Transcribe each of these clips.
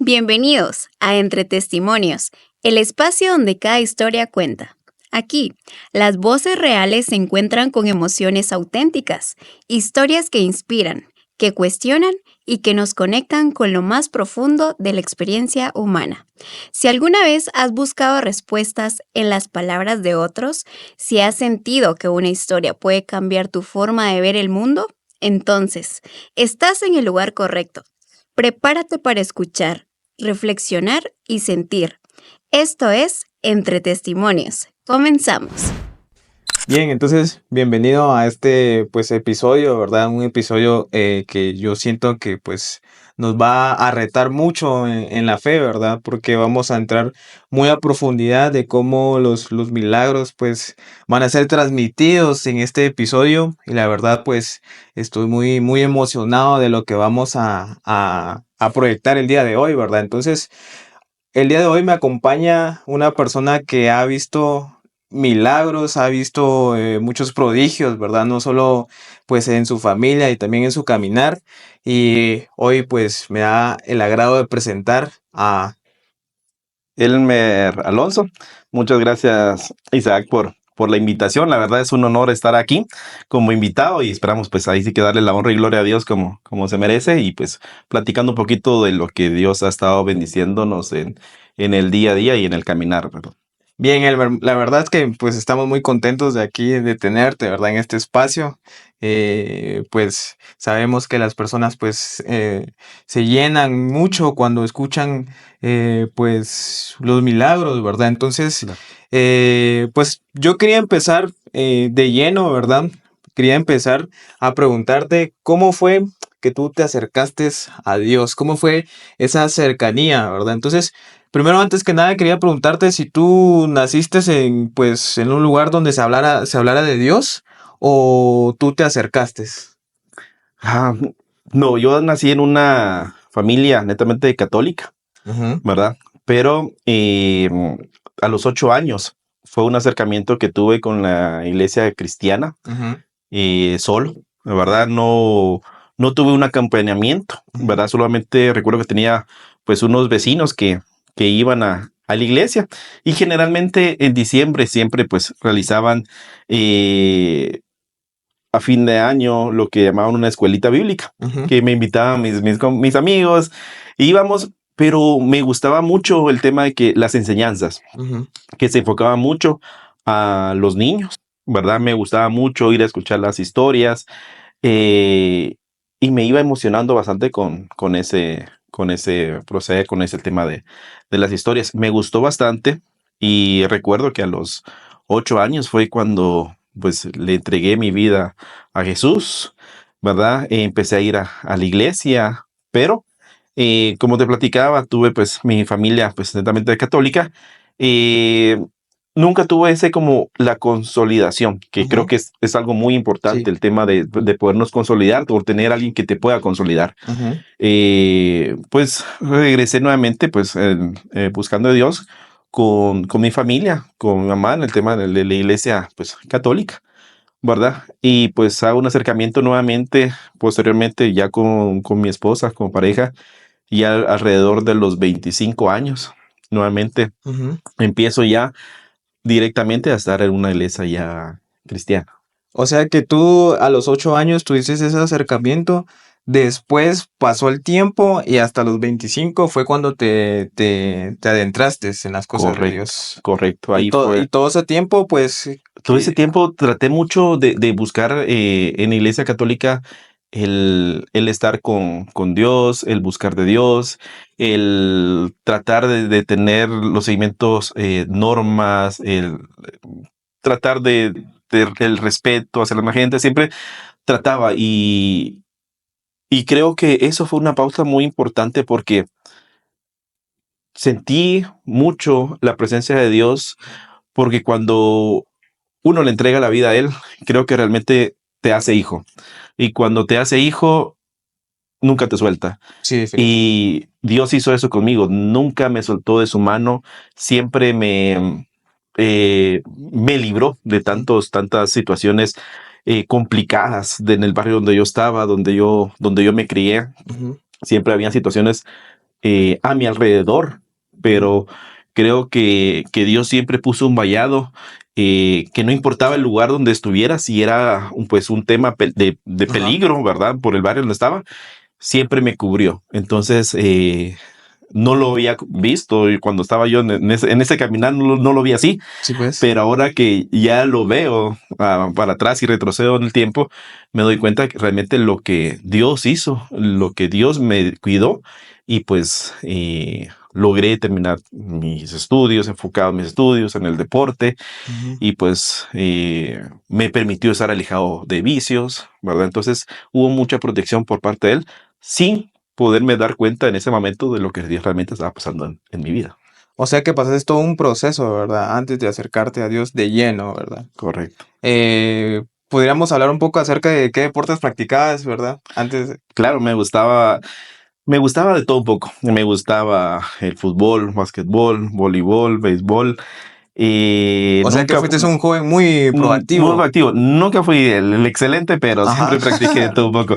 Bienvenidos a Entre Testimonios, el espacio donde cada historia cuenta. Aquí, las voces reales se encuentran con emociones auténticas, historias que inspiran, que cuestionan y que nos conectan con lo más profundo de la experiencia humana. Si alguna vez has buscado respuestas en las palabras de otros, si has sentido que una historia puede cambiar tu forma de ver el mundo, entonces estás en el lugar correcto. Prepárate para escuchar, reflexionar y sentir. Esto es Entre Testimonios. Comenzamos. Bien, entonces, bienvenido a este episodio, ¿verdad? Un episodio que yo siento que nos va a retar mucho en la fe, ¿verdad? Porque vamos a entrar muy a profundidad de cómo los milagros van a ser transmitidos en este episodio. Y la verdad estoy muy emocionado de lo que vamos a proyectar el día de hoy, ¿verdad? Entonces, el día de hoy me acompaña una persona que ha visto milagros, ha visto muchos prodigios, ¿verdad? No solo en su familia y también en su caminar. Y hoy me da el agrado de presentar a Elmer Alonso. Muchas gracias, Isaac, por la invitación. La verdad es un honor estar aquí como invitado y esperamos ahí sí que darle la honra y gloria a Dios como se merece y platicando un poquito de lo que Dios ha estado bendiciéndonos en el día a día y en el caminar, ¿verdad? Bien, Elmer, la verdad es que estamos muy contentos de aquí, de tenerte, ¿verdad? En este espacio. Sabemos que las personas se llenan mucho cuando escuchan los milagros, ¿verdad? Entonces, Claro. yo quería empezar de lleno, ¿verdad? Quería empezar a preguntarte cómo fue que tú te acercaste a Dios, cómo fue esa cercanía, ¿verdad? Entonces, primero, antes que nada, quería preguntarte si tú naciste en un lugar donde se hablara de Dios o tú te acercaste. No, yo nací en una familia netamente católica, Ujú, ¿verdad? Pero a los 8 años fue un acercamiento que tuve con la iglesia cristiana ujú, solo, la verdad no tuve un acompañamiento, ujú. ¿verdad? Solamente recuerdo que tenía unos vecinos que iban a la iglesia y generalmente en diciembre siempre realizaban a fin de año lo que llamaban una escuelita bíblica, Ujú. que me invitaban mis amigos, íbamos, pero me gustaba mucho el tema de que las enseñanzas, Ujú. que se enfocaba mucho a los niños, ¿verdad? Me gustaba mucho ir a escuchar las historias y me iba emocionando bastante con ese proceso, con ese tema de las historias. Me gustó bastante y recuerdo que a los 8 años fue cuando le entregué mi vida a Jesús, ¿verdad? Empecé a ir a la iglesia, pero como te platicaba, tuve mi familia netamente católica. eh, Nunca tuve ese como la consolidación, que creo Ujú. que es algo muy importante, Sí. el tema de podernos consolidar, por tener a alguien que te pueda consolidar. Ujú. Regresé nuevamente buscando a Dios con mi familia, con mi mamá en el tema de la iglesia católica, ¿verdad? Y hago un acercamiento nuevamente, posteriormente ya con mi esposa, como pareja, y alrededor de los 25 años, nuevamente Ujú. empiezo ya directamente a estar en una iglesia ya cristiana. O sea que tú a los 8 años tuviste ese acercamiento, después pasó el tiempo y hasta los 25 fue cuando te adentraste en las cosas de Correcto, Dios. correcto. Y Ahí todo, fue. y todo ese tiempo, Todo ese tiempo traté mucho de buscar en la iglesia católica el estar con Dios, el buscar de Dios, el tratar de tener los seguimientos, normas, el tratar de el respeto hacia la demás gente. Siempre trataba y creo que eso fue una pausa muy importante porque sentí mucho la presencia de Dios, porque cuando uno le entrega la vida a Él, creo que realmente te hace hijo. Y cuando te hace hijo, nunca te suelta. sí, definitivamente. Y Dios hizo eso conmigo. Nunca me soltó de su mano. Siempre me libró de tantas situaciones complicadas en el barrio donde yo estaba, donde yo me crié. Ujú. Siempre había situaciones a mi alrededor, pero creo que Dios siempre puso un vallado, que no importaba el lugar donde estuviera, si era pues un tema de Ajá. peligro, ¿verdad? Por el barrio donde estaba, siempre me cubrió. Entonces, no lo había visto y cuando estaba yo en ese caminar no lo vi así, Sí, pues. pero ahora que ya lo veo para atrás y retrocedo en el tiempo, me doy cuenta que realmente lo que Dios hizo, lo que Dios me cuidó y pues logré terminar mis estudios, enfocado en mis estudios, en el deporte Ujú. y pues me permitió estar alejado de vicios, ¿verdad? Entonces hubo mucha protección por parte de él sin poderme dar cuenta en ese momento de lo que Dios realmente estaba pasando en mi vida. O sea que pasaste todo un proceso, ¿verdad? Antes de acercarte a Dios de lleno, ¿verdad? Correcto. Podríamos hablar un poco acerca de qué deportes practicabas, ¿verdad? Antes, Claro, me gustaba de todo un poco. Me gustaba el fútbol, básquetbol, voleibol, béisbol. o sea que Nunca, fuiste un joven muy muy proactivo. activo. Nunca fui el excelente, pero Ajá. siempre practiqué de todo un poco.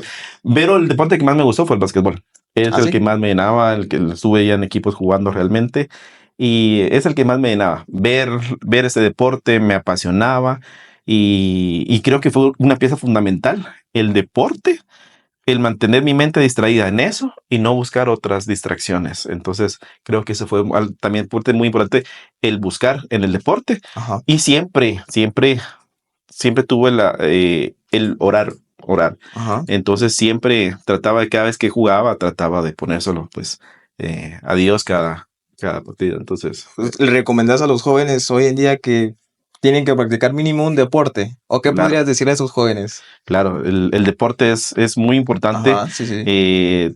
Pero el deporte que más me gustó fue el básquetbol. Es ¿Ah, el sí? que más me llenaba, el que estuve ya en equipos jugando realmente. Y es el que más me llenaba. Ver ese deporte me apasionaba y creo que fue una pieza fundamental. El deporte, el mantener mi mente distraída en eso y no buscar otras distracciones. Entonces, creo que eso fue también parte muy importante, el buscar en el deporte Ajá. y siempre tuve el orar. Ajá. Entonces, siempre trataba de cada vez que jugaba, trataba de ponérselo, pues, a Dios cada partido. Entonces, ¿Le recomendás a los jóvenes hoy en día que tienen que practicar mínimo un deporte? ¿O qué claro. podrías decir a esos jóvenes? Claro, el deporte es muy importante, Ajá, sí, sí.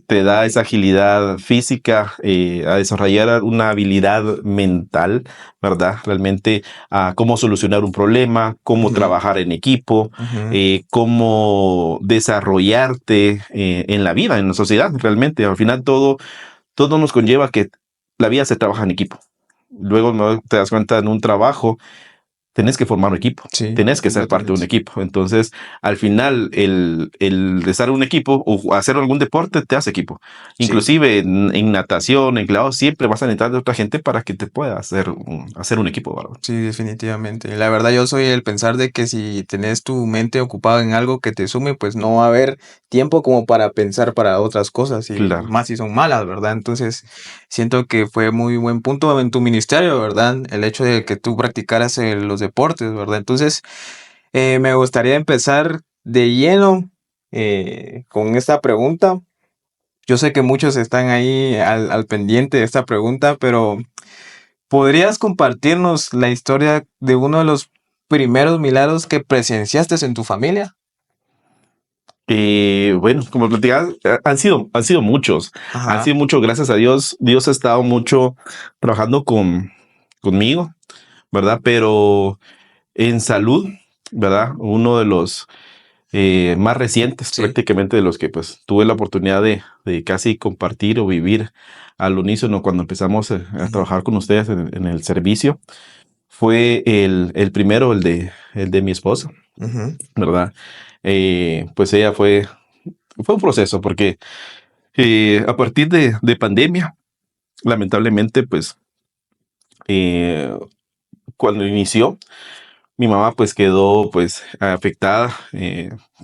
te da esa agilidad física, a desarrollar una habilidad mental, ¿verdad? Realmente a cómo solucionar un problema, cómo Ujú, trabajar en equipo, ujú. cómo desarrollarte en la vida, en la sociedad, realmente. Al final todo nos conlleva que la vida se trabaja en equipo. Luego ¿no? Te das cuenta en un trabajo tenés que formar un equipo, Sí, tenés que ser parte de un completamente. equipo. Entonces, al final, el estar en un equipo o hacer algún deporte te hace equipo. Sí. Inclusive en natación, en clavado, siempre vas a necesitar de otra gente para que te pueda hacer un equipo, ¿verdad? Sí, definitivamente. La verdad yo soy el pensar de que si tenés tu mente ocupada en algo que te sume, pues no va a haber tiempo como para pensar para otras cosas y Claro. más si son malas, ¿verdad? Entonces siento que fue muy buen punto en tu ministerio, ¿verdad? El hecho de que tú practicaras los deportes, ¿verdad? Entonces me gustaría empezar de lleno con esta pregunta. Yo sé que muchos están ahí al pendiente de esta pregunta, pero ¿podrías compartirnos la historia de uno de los primeros milagros que presenciaste en tu familia? Bueno, como platicaba, han sido muchos, han Ajá. sido muchos, gracias a Dios. Dios ha estado mucho trabajando conmigo, ¿verdad? Pero en salud, ¿verdad? Uno de los más recientes Sí. prácticamente de los que pues tuve la oportunidad de casi compartir o vivir al unísono cuando empezamos a Ujú, trabajar con ustedes en el servicio fue el primero, el de mi esposa, ujú, ¿verdad? Pues ella fue un proceso porque a partir de pandemia, lamentablemente, pues eh, cuando inició, mi mamá pues quedó pues afectada,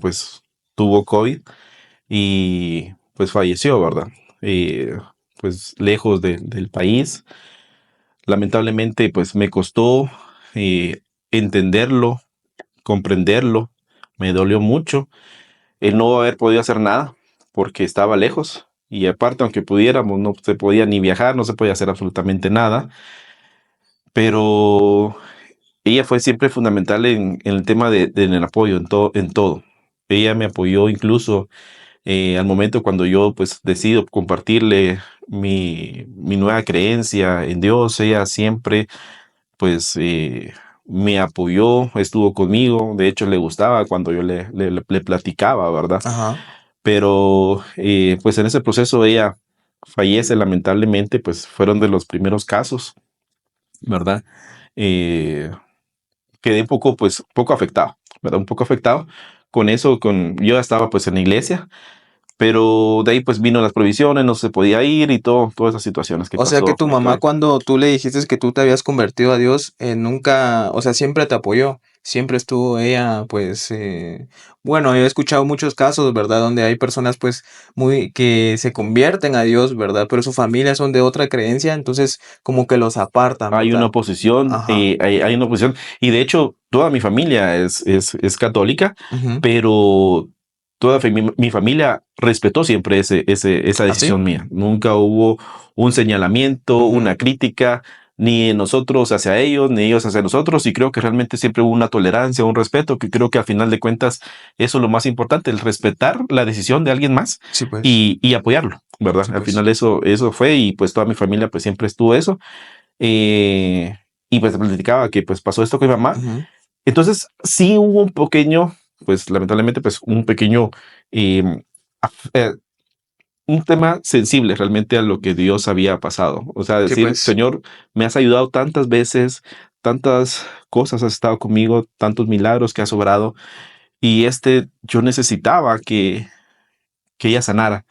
pues tuvo COVID y pues falleció, ¿verdad? Pues lejos del país. Lamentablemente, pues me costó entenderlo, comprenderlo, me dolió mucho el no haber podido hacer nada porque estaba lejos y aparte, aunque pudiéramos, no se podía ni viajar, no se podía hacer absolutamente nada, pero ella fue siempre fundamental en el tema en el apoyo, en todo. Ella me apoyó incluso al momento cuando yo pues decido compartirle mi nueva creencia en Dios, ella siempre pues me apoyó, estuvo conmigo, de hecho le gustaba cuando yo le platicaba, ¿verdad? ajá. Pero pues en ese proceso ella fallece lamentablemente, pues fueron de los primeros casos, ¿verdad? Eh, Quedé poco afectado, ¿verdad? Un poco afectado con eso, yo ya estaba pues en la iglesia, Pero de ahí pues vino las provisiones, no se podía ir y todas esas situaciones que O sea que pasó. tu mamá, cuando tú le dijiste que tú te habías convertido a Dios, nunca, o sea, siempre te apoyó, siempre estuvo ella, pues, bueno, yo he escuchado muchos casos, ¿verdad? Donde hay personas, pues, que se convierten a Dios, ¿verdad? Pero su familia son de otra creencia, entonces como que los apartan, Hay una ¿verdad? oposición, Ajá. hay una oposición, y de hecho toda mi familia es católica, Ujú. pero toda mi familia respetó siempre esa ¿Así? decisión mía. Nunca hubo un señalamiento, una Ujú. crítica, ni nosotros hacia ellos, ni ellos hacia nosotros, y creo que realmente siempre hubo una tolerancia, un respeto, que creo que al final de cuentas eso es lo más importante, el respetar la decisión de alguien más Sí, pues, y apoyarlo, ¿verdad? sí, Al pues. final eso fue, y pues toda mi familia pues siempre estuvo eso. Eh, y pues platicaba que pues pasó esto con mi mamá. Ujú. Entonces sí hubo un pequeño, pues lamentablemente, pues un pequeño, eh, eh, un tema sensible realmente a lo que Dios había pasado. O sea, Sí, decir, pues. Señor, me has ayudado tantas veces, tantas cosas has estado conmigo, tantos milagros que has obrado. Y yo necesitaba que ella sanara.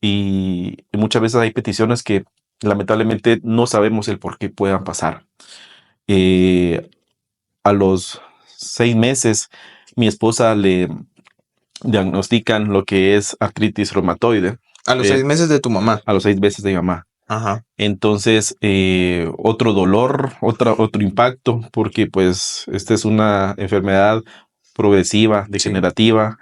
Y muchas veces hay peticiones que lamentablemente no sabemos el por qué puedan pasar. Eh, a los 6 meses, mi esposa le diagnostican lo que es artritis reumatoide. A los eh, 6 meses de tu mamá. a los 6 meses de mi mamá. Ajá. Entonces, otro dolor, otro impacto, porque pues esta es una enfermedad progresiva, Sí. degenerativa,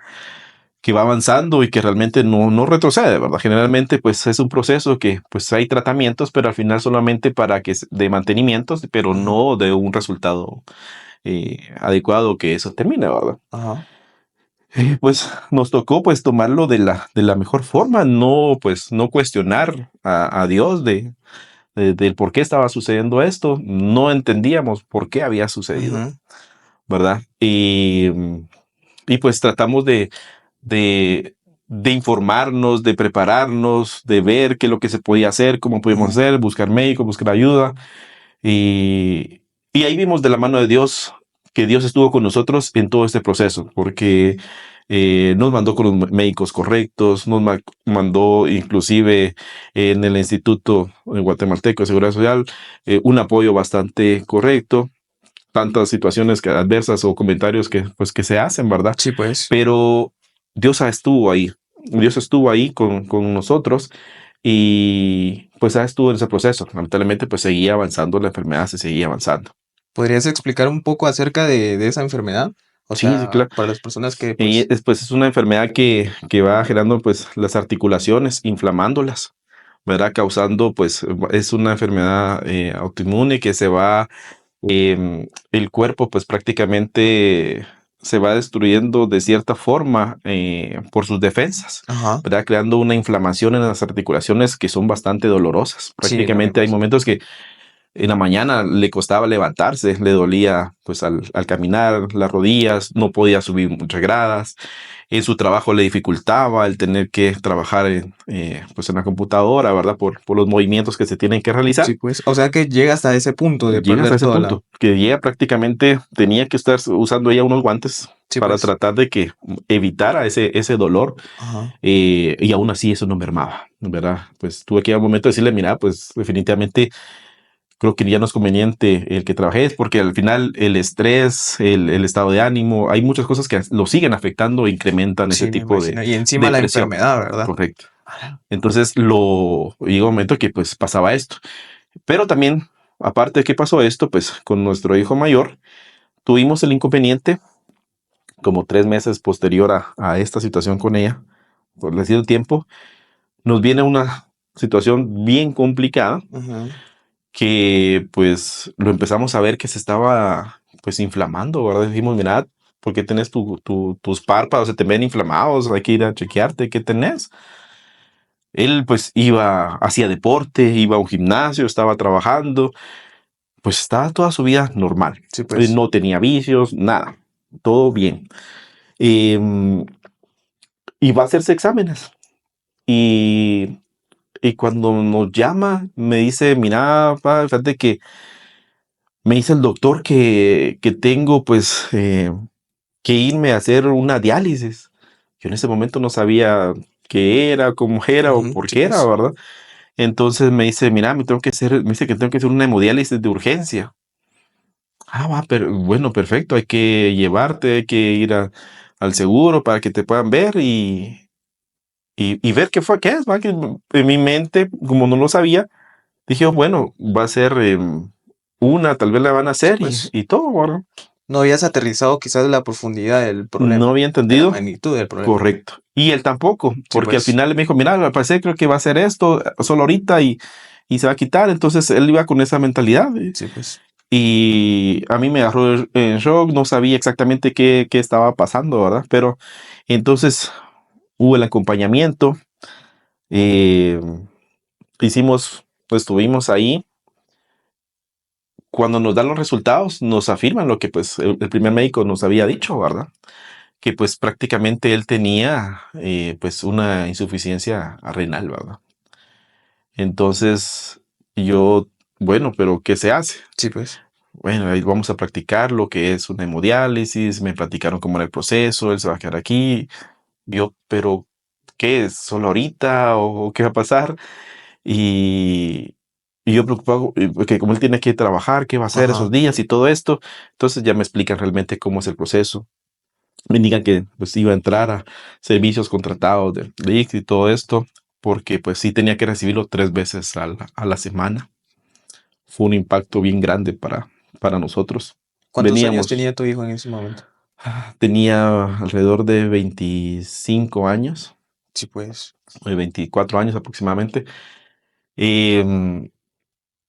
que va avanzando y que realmente no retrocede, ¿verdad? Generalmente, pues es un proceso que pues hay tratamientos, pero al final solamente para de mantenimientos, pero Ujú. no de un resultado adecuado que eso termine, ¿verdad? Ajá. Pues nos tocó pues tomarlo de la mejor forma, no pues no cuestionar a Dios del por qué estaba sucediendo esto, no entendíamos por qué había sucedido, Ujú. ¿verdad? Y pues tratamos de, de informarnos, de prepararnos, de ver qué es lo que se podía hacer, cómo podíamos Ujú. hacer, buscar médicos, buscar ayuda. Y, y ahí vimos de la mano de Dios que Dios estuvo con nosotros en todo este proceso, porque nos mandó con los médicos correctos, mandó inclusive en el Instituto Guatemalteco de Seguridad Social un apoyo bastante correcto, tantas situaciones adversas o comentarios pues, que se hacen, ¿verdad? Sí, pues. Pero Dios estuvo ahí, Dios estuvo ahí con nosotros y pues estuvo en ese proceso. Lamentablemente pues seguía avanzando, la enfermedad se seguía avanzando. ¿Podrías explicar un poco acerca de esa enfermedad? O Sí, sí, sea, claro. para las personas que, Y pues, después es una enfermedad que va generando pues las articulaciones, inflamándolas, ¿verdad? Causando pues es una enfermedad autoinmune que se va el cuerpo pues prácticamente se va destruyendo de cierta forma por sus defensas, ajá, ¿verdad? Creando una inflamación en las articulaciones que son bastante dolorosas. sí, lo me Prácticamente hay imagino. momentos que en la mañana le costaba levantarse, le dolía pues al caminar las rodillas, no podía subir muchas gradas, en su trabajo le dificultaba el tener que trabajar pues en la computadora, ¿verdad? Por los movimientos que se tienen que realizar. Sí, pues, o sea que llega hasta ese punto de Llega hasta perder ese toda la... punto, que ella prácticamente tenía que estar usando ella unos guantes Sí, para pues, tratar de que evitara ese dolor, ajá, y aún así eso no mermaba, ¿verdad? Pues tuve que ir a un momento de decirle, mira, pues definitivamente creo que ya no es conveniente el que trabajes, porque al final el estrés, el estado de ánimo, hay muchas cosas que lo siguen afectando e incrementan ese sí, me tipo de imagino. Y encima la depresión. enfermedad, ¿verdad? Correcto. Ala. Entonces llegó un momento que pues pasaba esto. Pero también, aparte de que pasó esto, pues con nuestro hijo mayor, tuvimos el inconveniente, como 3 meses posterior a esta situación con ella, por el sido tiempo, nos viene una situación bien complicada Ujú. que pues lo empezamos a ver que se estaba pues inflamando, ¿verdad? Dijimos, mira, ¿por qué tenés tus párpados? Se te ven inflamados, hay que ir a chequearte, ¿qué tenés? Él pues hacía deporte, iba a un gimnasio, estaba trabajando, pues estaba toda su vida normal. Sí, pues, No tenía vicios, nada, todo bien. Em, y va a hacerse exámenes. Y, y cuando nos llama, me dice, mira, pa, fíjate que me dice el doctor que tengo pues que irme a hacer una diálisis. Yo en ese momento no sabía qué era, cómo era o Ujú, por sí, qué era, pues. ¿verdad? Entonces me dice, mira, me dice que tengo que hacer una hemodiálisis de urgencia. Va, pero bueno, perfecto, hay que llevarte, hay que ir al seguro para que te puedan ver y ver qué es, ¿va? Que en mi mente, como no lo sabía, dije, bueno, va a ser una, tal vez la van a Sí, hacer pues. y todo, ¿verdad? No habías aterrizado quizás la profundidad del No problema, había de la entendido. magnitud del problema. Correcto. Y él tampoco, Sí, porque al pues. final me dijo, mira, al parecer creo que va a hacer esto solo ahorita y se va a quitar. Entonces él iba con esa mentalidad. Sí, pues. Y a mí me agarró en shock, no sabía exactamente qué estaba pasando, ¿verdad? Pero entonces hubo el acompañamiento, eh, estuvimos ahí. Cuando nos dan los resultados, nos afirman lo que pues el primer médico nos había dicho, ¿verdad? Que pues prácticamente él tenía pues una insuficiencia renal, ¿verdad? Entonces yo, bueno, pero ¿qué se hace? Sí, pues. Bueno, ahí vamos a practicar lo que es una hemodiálisis, me platicaron cómo era el proceso, él se va a quedar aquí. Yo, pero ¿qué es? ¿Solo ahorita o qué va a pasar? Y, y yo preocupado, porque como él tiene que trabajar, ¿qué va a hacer esos Ajá. días y todo esto? Entonces ya me explican realmente cómo es el proceso. Me indican que pues iba a entrar a servicios contratados de ICS y todo esto, porque pues sí tenía que recibirlo 3 veces a la semana. Fue un impacto bien grande para nosotros. ¿Cuántos años Veníamos, tenía tu hijo en ese momento? tenía alrededor de 25 años, Sí, pues. 24 años aproximadamente. Em,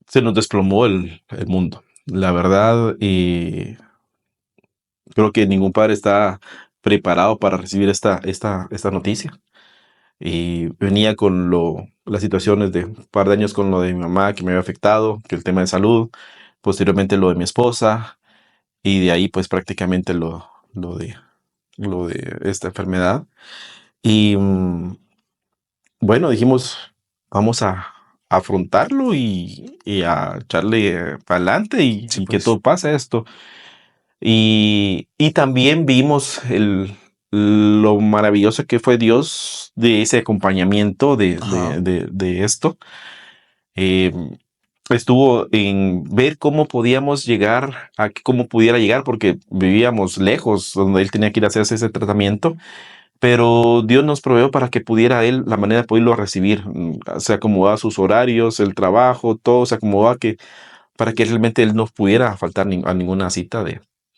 Se nos desplomó el mundo. La verdad, creo que ningún padre está preparado para recibir esta noticia. Y venía con las situaciones de un par de años con lo de mi mamá que me había afectado, que el tema de salud, posteriormente lo de mi esposa, y de ahí pues prácticamente lo de esta enfermedad. Y bueno, dijimos, vamos a afrontarlo y a echarle para adelante Sí, y que pues. todo pase esto. Y también vimos lo maravilloso que fue Dios de ese acompañamiento Ajá. de esto. Eh, Estuvo en ver cómo podíamos llegar a cómo pudiera llegar, porque vivíamos lejos donde él tenía que ir a hacerse ese tratamiento, pero Dios nos proveó para que pudiera él la manera de poderlo recibir. Se acomodaba sus horarios, el trabajo, todo se acomodaba para que realmente él no pudiera faltar a ninguna cita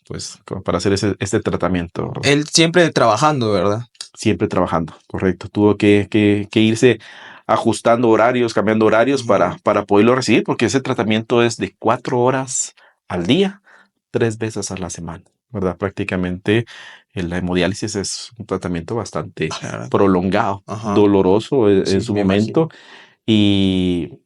pues, como para hacer este tratamiento, ¿verdad? Él siempre trabajando, ¿verdad? Siempre trabajando, correcto. Tuvo que irse ajustando horarios, cambiando horarios Ujú. para poderlo recibir, porque ese tratamiento es de 4 horas al día, 3 veces a la semana, ¿verdad? Prácticamente la hemodiálisis es un tratamiento bastante Claro. prolongado, Ajá. doloroso en Sí, su me imagino. momento y,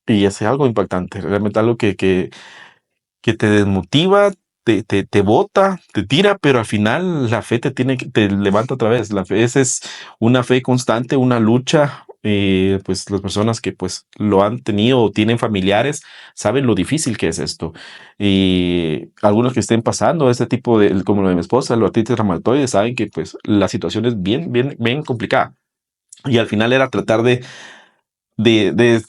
y es algo impactante, realmente algo que te desmotiva, te bota, te tira, pero al final la fe te levanta otra vez. La fe es una fe constante, una lucha. Pues las personas que pues lo han tenido o tienen familiares saben lo difícil que es esto. Y algunos que estén pasando este tipo de, como lo de mi esposa, lo artritis reumatoide, saben que pues la situación es bien, bien, bien complicada. Y al final era tratar de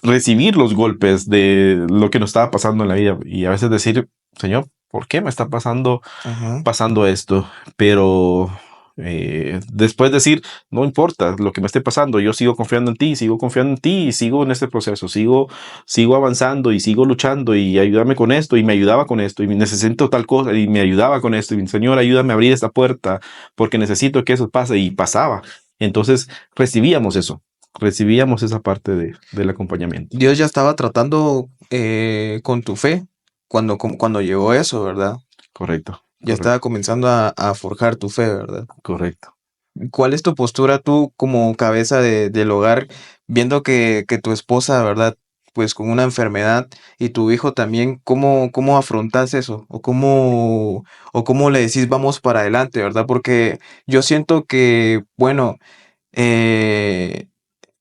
recibir los golpes de lo que nos estaba pasando en la vida y a veces decir, Señor, ¿por qué me está Ajá. pasando esto? Pero después decir, no importa lo que me esté pasando, yo sigo confiando en ti, sigo confiando en ti y sigo en este proceso, sigo avanzando y sigo luchando y ayúdame con esto y me ayudaba con esto y necesito tal cosa y me ayudaba con esto y Señor, ayúdame a abrir esta puerta porque necesito que eso pase y pasaba. Entonces recibíamos esa parte del acompañamiento. Dios ya estaba tratando con tu fe cuando llegó eso, ¿verdad? Correcto, Ya estaba correcto, comenzando a forjar tu fe, ¿verdad? correcto. ¿Cuál es tu postura tú como cabeza del hogar, viendo que tu esposa, ¿verdad? Pues con una enfermedad y tu hijo también, ¿cómo afrontas eso? ¿O cómo le decís vamos para adelante, ¿verdad? Porque yo siento que, bueno, eh,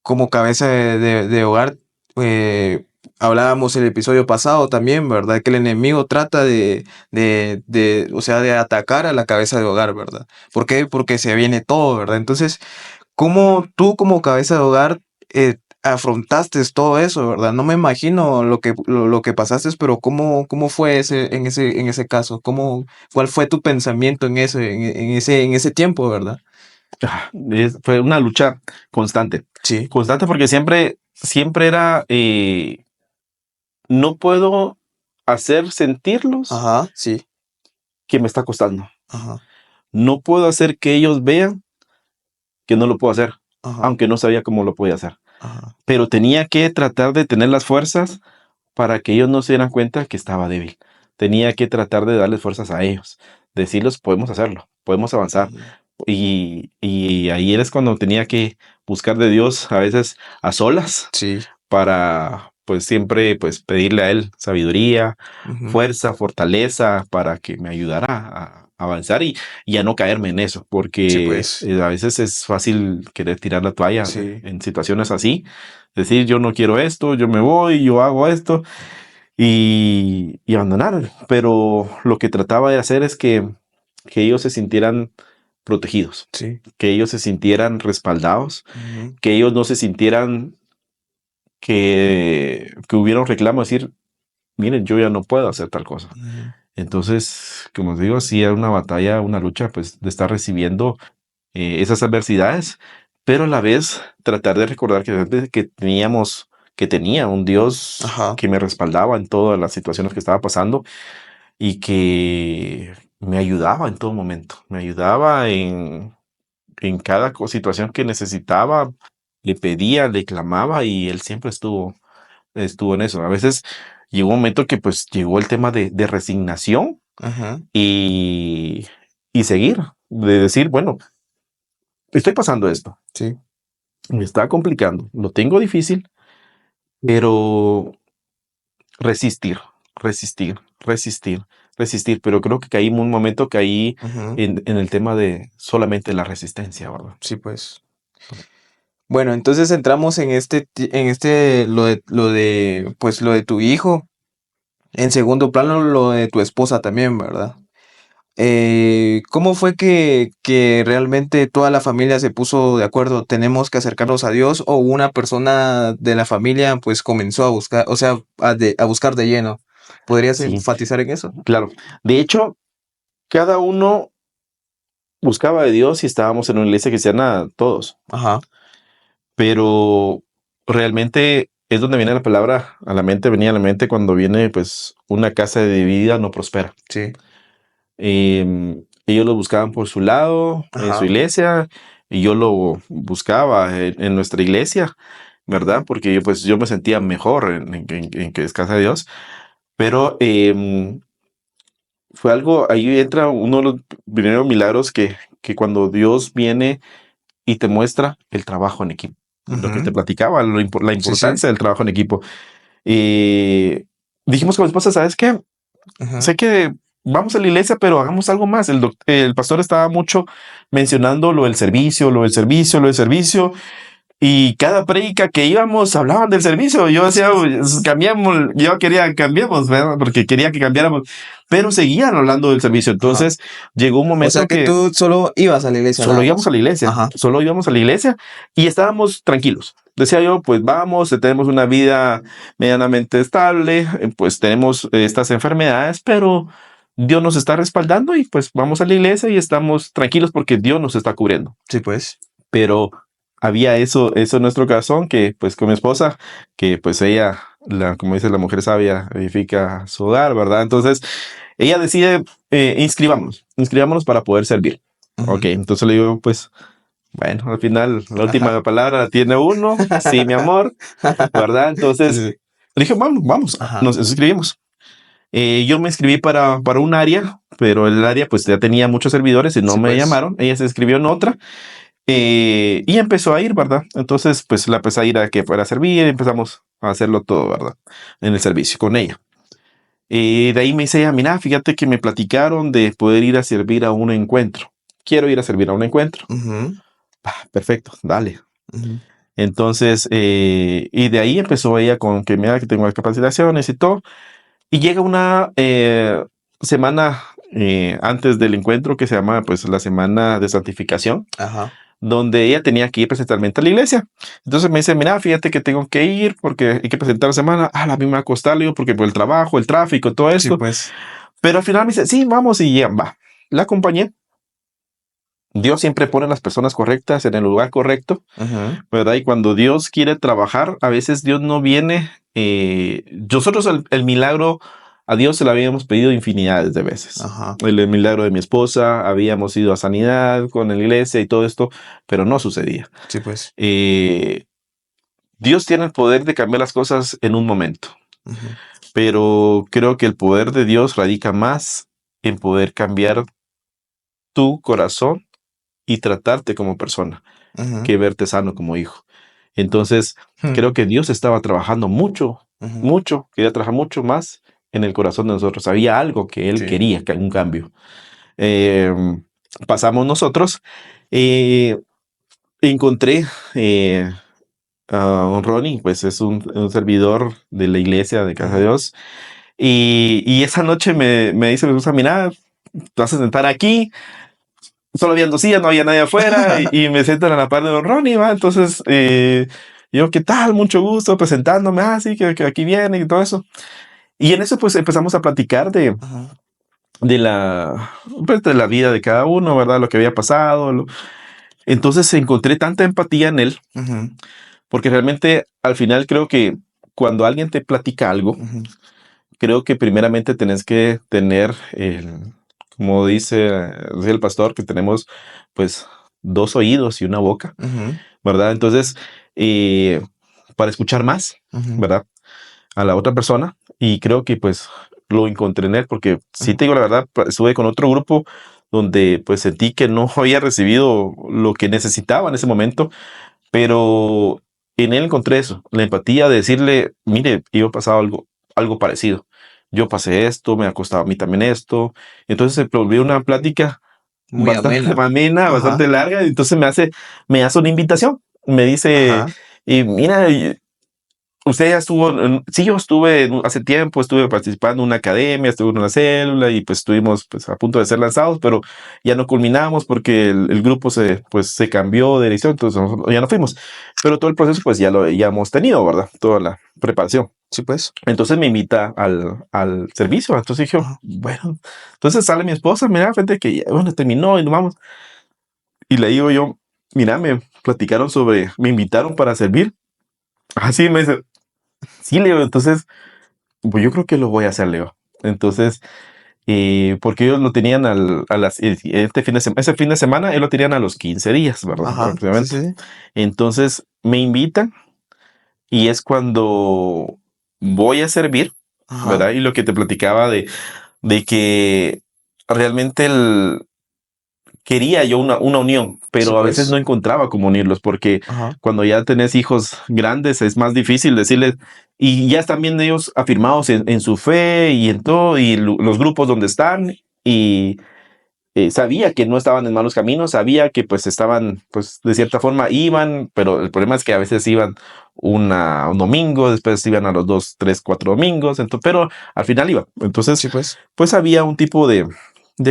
como cabeza de hogar, hablábamos el episodio pasado también, ¿verdad? Que el enemigo trata o sea, de atacar a la cabeza de hogar, ¿verdad? ¿Por qué? Porque se viene todo, ¿verdad? Entonces, ¿cómo tú como cabeza de hogar afrontaste todo eso, verdad? No me imagino lo que pasaste, pero ¿cómo fue en ese caso? ¿Cuál fue tu pensamiento en ese tiempo, verdad? Fue una lucha constante. Sí. Constante porque siempre era, no puedo hacer sentirlos Ajá, sí. que me está costando. Ajá, No puedo hacer que ellos vean que no lo puedo hacer, ajá, aunque no sabía cómo lo podía hacer. ajá. Pero tenía que tratar de tener las fuerzas para que ellos no se dieran cuenta que estaba débil. Tenía que tratar de darles fuerzas a ellos, decirles, podemos hacerlo, podemos avanzar. Ujú. Y ahí es cuando tenía que buscar de Dios, a veces a solas, Sí. para pues siempre pues pedirle a Él sabiduría, Ujú. fuerza, fortaleza, para que me ayudara a avanzar y a no caerme en eso, Sí, porque pues. a veces es fácil querer tirar la toalla Sí. en situaciones así, decir yo no quiero esto, yo me voy, yo hago esto y abandonar. Pero lo que trataba de hacer es que ellos se sintieran protegidos, Sí. que ellos se sintieran respaldados, Ujú. que ellos no se sintieran que hubiera un reclamo, decir, miren, yo ya no puedo hacer tal cosa. Ujú. Entonces, como os digo, sí era una batalla, una lucha, pues, de estar recibiendo esas adversidades, pero a la vez tratar de recordar que tenía un Dios Ajá. que me respaldaba en todas las situaciones que estaba pasando y que me ayudaba en todo momento, me ayudaba en cada situación que necesitaba, le pedía, le clamaba y él siempre estuvo en eso. A veces llegó un momento que pues llegó el tema de resignación Ajá. y, y seguir, de decir, bueno, estoy pasando esto, Sí. me está complicando, lo tengo difícil, pero resistir, resistir, resistir, resistir. Pero creo que caí en un momento, caí Ujú. en el tema de solamente la resistencia, ¿verdad? Sí, pues. Bueno, entonces entramos pues lo de tu hijo. En segundo plano, lo de tu esposa también, ¿verdad? ¿Cómo fue que realmente toda la familia se puso de acuerdo? Tenemos que acercarnos a Dios, o una persona de la familia pues comenzó a buscar, o sea, a buscar de lleno. ¿Podrías Sí, enfatizar en eso? claro. De hecho, cada uno buscaba de Dios y estábamos en una iglesia cristiana todos, Ajá, pero realmente es donde viene la palabra a la mente, venía a la mente cuando viene pues una casa dividida no prospera. sí, Ellos lo buscaban por su lado, en su ajá, iglesia, y yo lo buscaba en nuestra iglesia, ¿verdad? Porque yo me sentía mejor en que es casa de Dios, pero fue algo, ahí entra uno de los primeros milagros que cuando Dios viene y te muestra el trabajo en equipo. Lo que te ujú, platicaba, la sí, sí, importancia del trabajo en equipo. Eh, Dijimos con mi esposa, ¿sabes qué? ajá, Sé que vamos a la iglesia, pero hagamos algo más. El pastor estaba mucho mencionando lo del servicio, lo del servicio, lo del servicio. Y cada prédica que íbamos hablaban del servicio. Yo decía, "Uy, cambiamos, yo quería cambiemos, ¿verdad? Porque quería que cambiáramos, pero seguían hablando del servicio. ajá. Entonces llegó un O sea momento que que tú solo ibas a la iglesia solo nada íbamos a más. la iglesia, Ajá, solo íbamos a la iglesia y estábamos tranquilos. Decía yo, pues vamos, tenemos una vida medianamente estable, pues tenemos estas enfermedades, pero Dios nos está respaldando y pues vamos a la iglesia y estamos tranquilos porque Dios nos está cubriendo. sí, pues. Pero había eso en nuestro corazón que pues con mi esposa, que pues ella, como dice la mujer sabia, edifica su hogar, ¿verdad? Entonces ella decide, inscribámonos para poder servir. Ok, Ujú. entonces le digo, pues, bueno, al final la Ajá. última palabra la tiene uno, sí, mi amor, ¿verdad? Sí, Entonces sí. le dije, vamos, Ajá. nos inscribimos. Yo me inscribí para un área, pero el área pues ya tenía muchos servidores y no Sí, me pues. llamaron. Ella se inscribió en otra y empezó a ir, ¿verdad? Entonces pues la empecé a ir a que fuera a servir, empezamos a hacerlo todo, ¿verdad? En el servicio con ella. De ahí me dice ella, mira, fíjate que me platicaron de poder ir a servir a un encuentro. Quiero ir a servir a un encuentro. Ujú, Perfecto, dale. ujú. Entonces, y de ahí empezó ella con que mira que tengo las capacitaciones y todo. Y llega una semana antes del encuentro que se llama pues la semana de santificación, Ajá. donde ella tenía que ir presencialmente a la iglesia. Entonces me dice, mira, fíjate que tengo que ir porque hay que presentar la semana. La misma costal, le digo, porque por el trabajo, el tráfico, todo Sí, esto. pues. Pero al final me dice, sí, vamos y ya, va. La acompañé. Dios siempre pone a las personas correctas en el lugar correcto, Ujú. ¿verdad? Y cuando Dios quiere trabajar, a veces Dios no viene. Nosotros el milagro a Dios se lo habíamos pedido infinidades de veces. Ajá. El milagro de mi esposa, habíamos ido a sanidad con la iglesia y todo esto, pero no sucedía. Sí, pues. Dios tiene el poder de cambiar las cosas en un momento, Ujú. pero creo que el poder de Dios radica más en poder cambiar tu corazón y tratarte como persona Ujú. que verte sano como hijo. Entonces, creo que Dios estaba trabajando mucho, Ujú. quería trabajar mucho más en el corazón de nosotros. Había algo que Él Sí. quería, un cambio. Pasamos nosotros, encontré a un Ronnie, pues es un servidor de la iglesia de Casa de Ujú. Dios. Y esa noche me dice mi esposa, mira, te vas a sentar aquí. Solo habían 2 sillas, no había nadie afuera y me sientan a la par de don Ronnie, ¿va? Entonces, yo, ¿qué tal? Mucho gusto, presentándome, sí, que aquí viene y todo eso. Y en eso, pues, empezamos a platicar Ujú. pues, de la vida de cada uno, ¿verdad? Lo que había pasado. Entonces, encontré tanta empatía en él, Ujú. porque realmente, al final, creo que cuando alguien te platica algo, Ujú. creo que primeramente tenés que tener como dice el pastor, que tenemos pues 2 oídos y una boca, Ujú. ¿verdad? Entonces, para escuchar más, Ujú. ¿verdad? A la otra persona. Y creo que pues lo encontré en él, porque sí Ujú. te digo la verdad, estuve con otro grupo donde pues sentí que no había recibido lo que necesitaba en ese momento, pero en él encontré eso, la empatía de decirle, mire, yo he pasado algo parecido. Yo pasé esto, me ha costado a mí también esto. Entonces se volvió una plática Muy bastante amena. amena, Ajá. bastante larga. Entonces me hace una invitación. Me dice, Ajá. mira, usted ya estuvo, sí, yo estuve hace tiempo, estuve participando en una academia, estuve en una célula y pues estuvimos pues a punto de ser lanzados, pero ya no culminamos porque el grupo se cambió de dirección, entonces nosotros ya no fuimos. Pero todo el proceso pues ya hemos tenido, ¿verdad? Toda la preparación. Sí, pues. Entonces me invita al servicio. Entonces dije, Ajá. bueno, entonces sale mi esposa, mira, frente que ya, bueno, terminó y nos vamos. Y le digo yo, mira, me platicaron me invitaron para servir. Así me dice, sí, Leo, entonces pues yo creo que lo voy a hacer, Leo. Entonces, porque ellos lo tenían ese fin de semana, ellos lo tenían a los 15 días, ¿verdad? Ajá. Sí, Aproximadamente. sí, sí. Entonces, me invitan y es cuando voy a servir, Ajá. ¿verdad? Y lo que te platicaba de que realmente quería yo una unión, Sí, pero a veces pues. no encontraba cómo unirlos, porque Ajá. cuando ya tenés hijos grandes es más difícil decirles, y ya están bien ellos afirmados en su fe y en todo, y los grupos donde están, y sabía que no estaban en malos caminos, sabía que pues estaban, pues de cierta forma iban, pero el problema es que a veces iban un domingo, después iban a los 2, 3, 4 domingos, entonces, pero al final iban. Entonces, Sí, pues. pues había un tipo de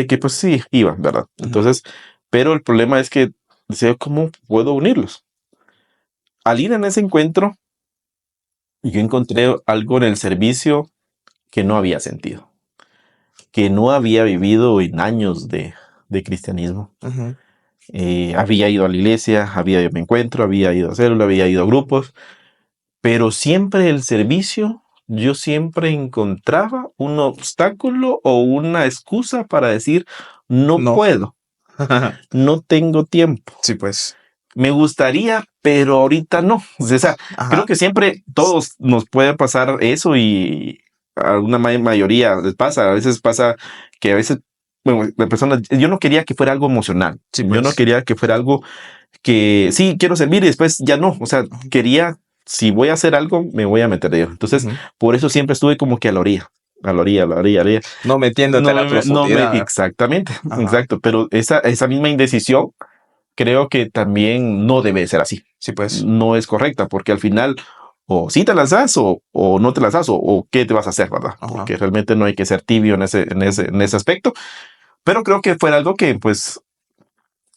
que pues sí, iban, ¿verdad? Ujú. Entonces, pero el problema es que decía, ¿cómo puedo unirlos? Al ir en ese encuentro, yo encontré algo en el servicio que no había sentido, que no había vivido en años de cristianismo. Ujú. Había ido a la iglesia, había ido a mi encuentro, había ido a célula, había ido a grupos, pero siempre el servicio, yo siempre encontraba un obstáculo o una excusa para decir, no No. puedo, no tengo tiempo. Sí, pues. Me gustaría, pero ahorita no. O sea, creo Ajá. que siempre todos nos puede pasar eso y a una mayoría les pasa. A veces pasa que a veces, bueno, la persona, yo no quería que fuera algo emocional. Sí, Yo no pues. quería que fuera algo que sí quiero servir y después ya no. O sea, Ujú. quería, si voy a hacer algo, me voy a meter de ello. Entonces, Ujú. por eso siempre estuve como que a la orilla, a la orilla, a la orilla, a la orilla. No metiéndote a la profundidad. Exactamente, Ajá. exacto. Pero esa misma indecisión creo que también no debe ser así. Sí, pues. No es correcta, porque al final o sí te lanzas o no te lanzas o qué te vas a hacer, ¿verdad? Ajá. Porque realmente no hay que ser tibio en ese aspecto. Pero creo que fue algo que pues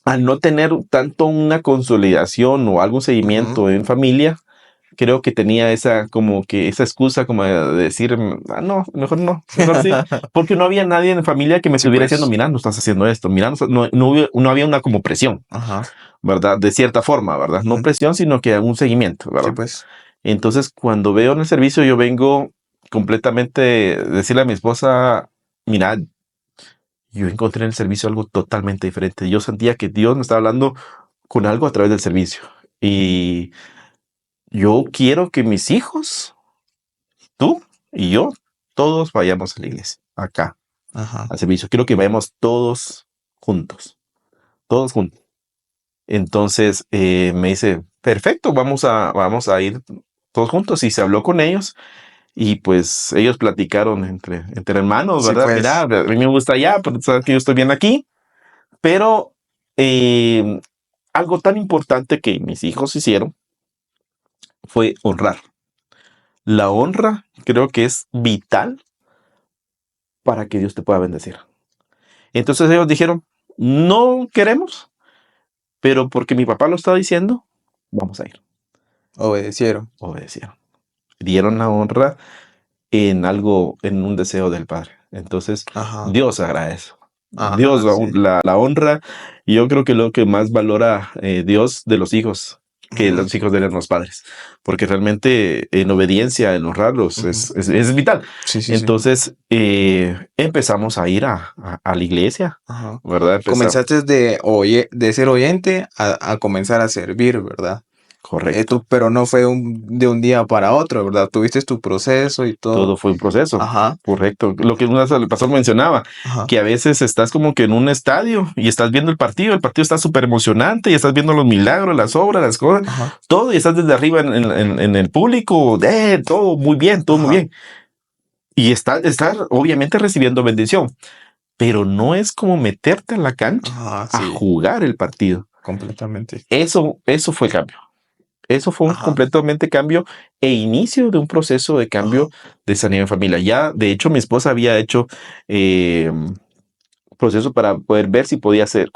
al no tener tanto una consolidación o algún seguimiento Ujú. en familia, creo que tenía esa como que esa excusa como de decir, no, mejor sí, porque no había nadie en familia que me Sí, estuviera diciendo, pues. mira, no estás haciendo esto, mira, no había una como presión, Ajá. ¿verdad? De cierta forma, ¿verdad? No Ujú. presión, sino que un seguimiento, Sí, ¿verdad? pues. Entonces, cuando veo en el servicio, yo vengo completamente decirle a mi esposa, mira, yo encontré en el servicio algo totalmente diferente. Yo sentía que Dios me estaba hablando con algo a través del servicio. Y yo quiero que mis hijos, tú y yo, todos vayamos a la iglesia, acá, Ajá. al servicio. Quiero que vayamos juntos, todos juntos. Entonces me dice, perfecto, vamos a ir todos juntos. Y se habló con ellos y pues ellos platicaron entre hermanos, Sí, ¿verdad? Mira, pues. a mí me gusta allá, pero tú sabes que yo estoy bien aquí. Pero eh, algo tan importante que mis hijos hicieron fue honrar. La honra creo que es vital para que Dios te pueda bendecir. Entonces ellos dijeron, no queremos, pero porque mi papá lo está diciendo, vamos a ir. Obedecieron. Obedecieron. Dieron la honra en algo, en un deseo del Padre. Entonces Ajá. Dios agradece. Dios, Ajá, sí. la honra, y yo creo que lo que más valora Dios de los hijos, que Ujú. los hijos de los padres, porque realmente en obediencia, en honrarlos, Ujú. es vital. Sí, sí, sí. Entonces empezamos a ir a la iglesia, Ajá. ¿verdad? Empezamos, Comenzaste de ser oyente a comenzar a servir, ¿verdad? correcto. Pero no fue de un día para otro, ¿verdad? Tuviste tu proceso y todo. Todo fue un proceso, Ajá. correcto. Lo que una vez el pastor mencionaba, Ajá. que a veces estás como que en un estadio y estás viendo el partido está súper emocionante y estás viendo los milagros, las obras, las cosas, Ajá. todo y estás desde arriba en el público, todo muy Ajá. bien. Y estás obviamente recibiendo bendición, pero no es como meterte en la cancha Ajá, a sí, jugar el partido. completamente. Eso fue cambio. Eso fue un Ajá. completamente cambio e inicio de un proceso de Ajá. cambio de sanidad en familia. Ya, de hecho, mi esposa había hecho eh, proceso para poder ver si podía hacer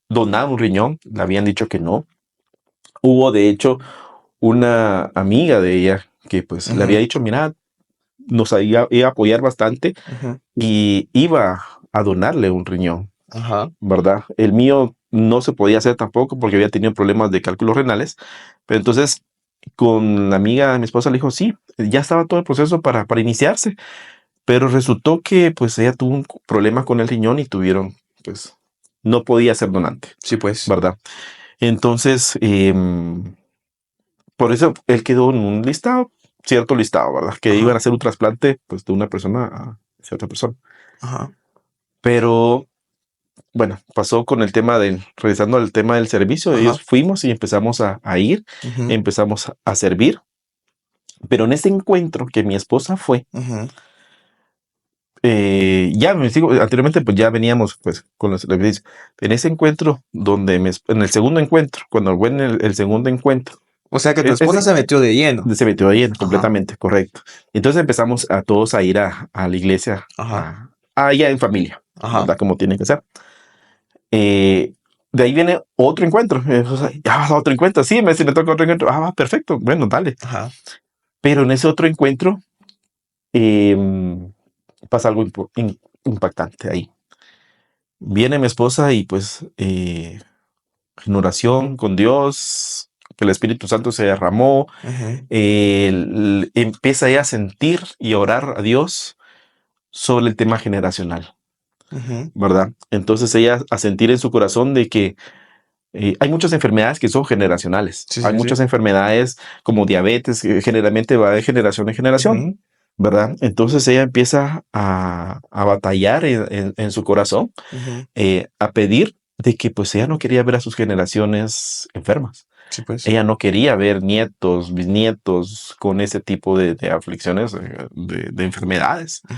donar un riñón. Le habían dicho que no. Hubo, de hecho, una amiga de ella que pues le Ujú. había dicho, mira, iba a apoyar bastante Ujú. y iba a donarle un riñón, Ajá. ¿verdad? El mío no se podía hacer tampoco porque había tenido problemas de cálculos renales, pero entonces con la amiga de mi esposa le dijo, sí, ya estaba todo el proceso para iniciarse, pero resultó que pues ella tuvo un problema con el riñón y pues, no podía ser donante, Sí, pues. ¿verdad? Entonces, por eso él quedó en un listado, cierto listado, ¿verdad? Que iban Ajá. a hacer un trasplante pues de una persona a cierta persona. Ajá. Pero bueno, pasó con el tema regresando al tema del servicio, Ajá. ellos fuimos y empezamos a ir, Ujú. empezamos a servir, pero en ese encuentro que mi esposa fue, Ujú. ya me sigo, anteriormente pues ya veníamos pues con los servicios. En ese encuentro en el segundo encuentro, cuando fue en el segundo encuentro, O sea que tu esposa ese se metió de lleno. se metió ahí Ajá. completamente, correcto. Entonces empezamos a todos a ir a la iglesia, Ajá. allá en familia, Ajá. ¿verdad? Como tiene que ser. Eh, de ahí viene otro encuentro. O sea, ya vas a otro encuentro. Sí, si me toca otro encuentro. Perfecto. Bueno, dale. Ajá. Pero en ese otro encuentro eh, pasa algo impactante ahí. Viene mi esposa y pues en oración con Dios, que el Espíritu Santo se derramó, Ujú. empieza ella a sentir y a orar a Dios sobre el tema generacional, Ujú. ¿verdad? Entonces ella a sentir en su corazón de que hay muchas enfermedades que son generacionales. Sí, Hay sí, sí. muchas enfermedades como diabetes que generalmente va de generación en generación, Ujú. ¿verdad? Entonces ella empieza a batallar en su corazón, Ujú. a pedir de que pues ella no quería ver a sus generaciones enfermas. Sí, pues. Ella no quería ver nietos, bisnietos con ese tipo de aflicciones, de enfermedades. Ujú.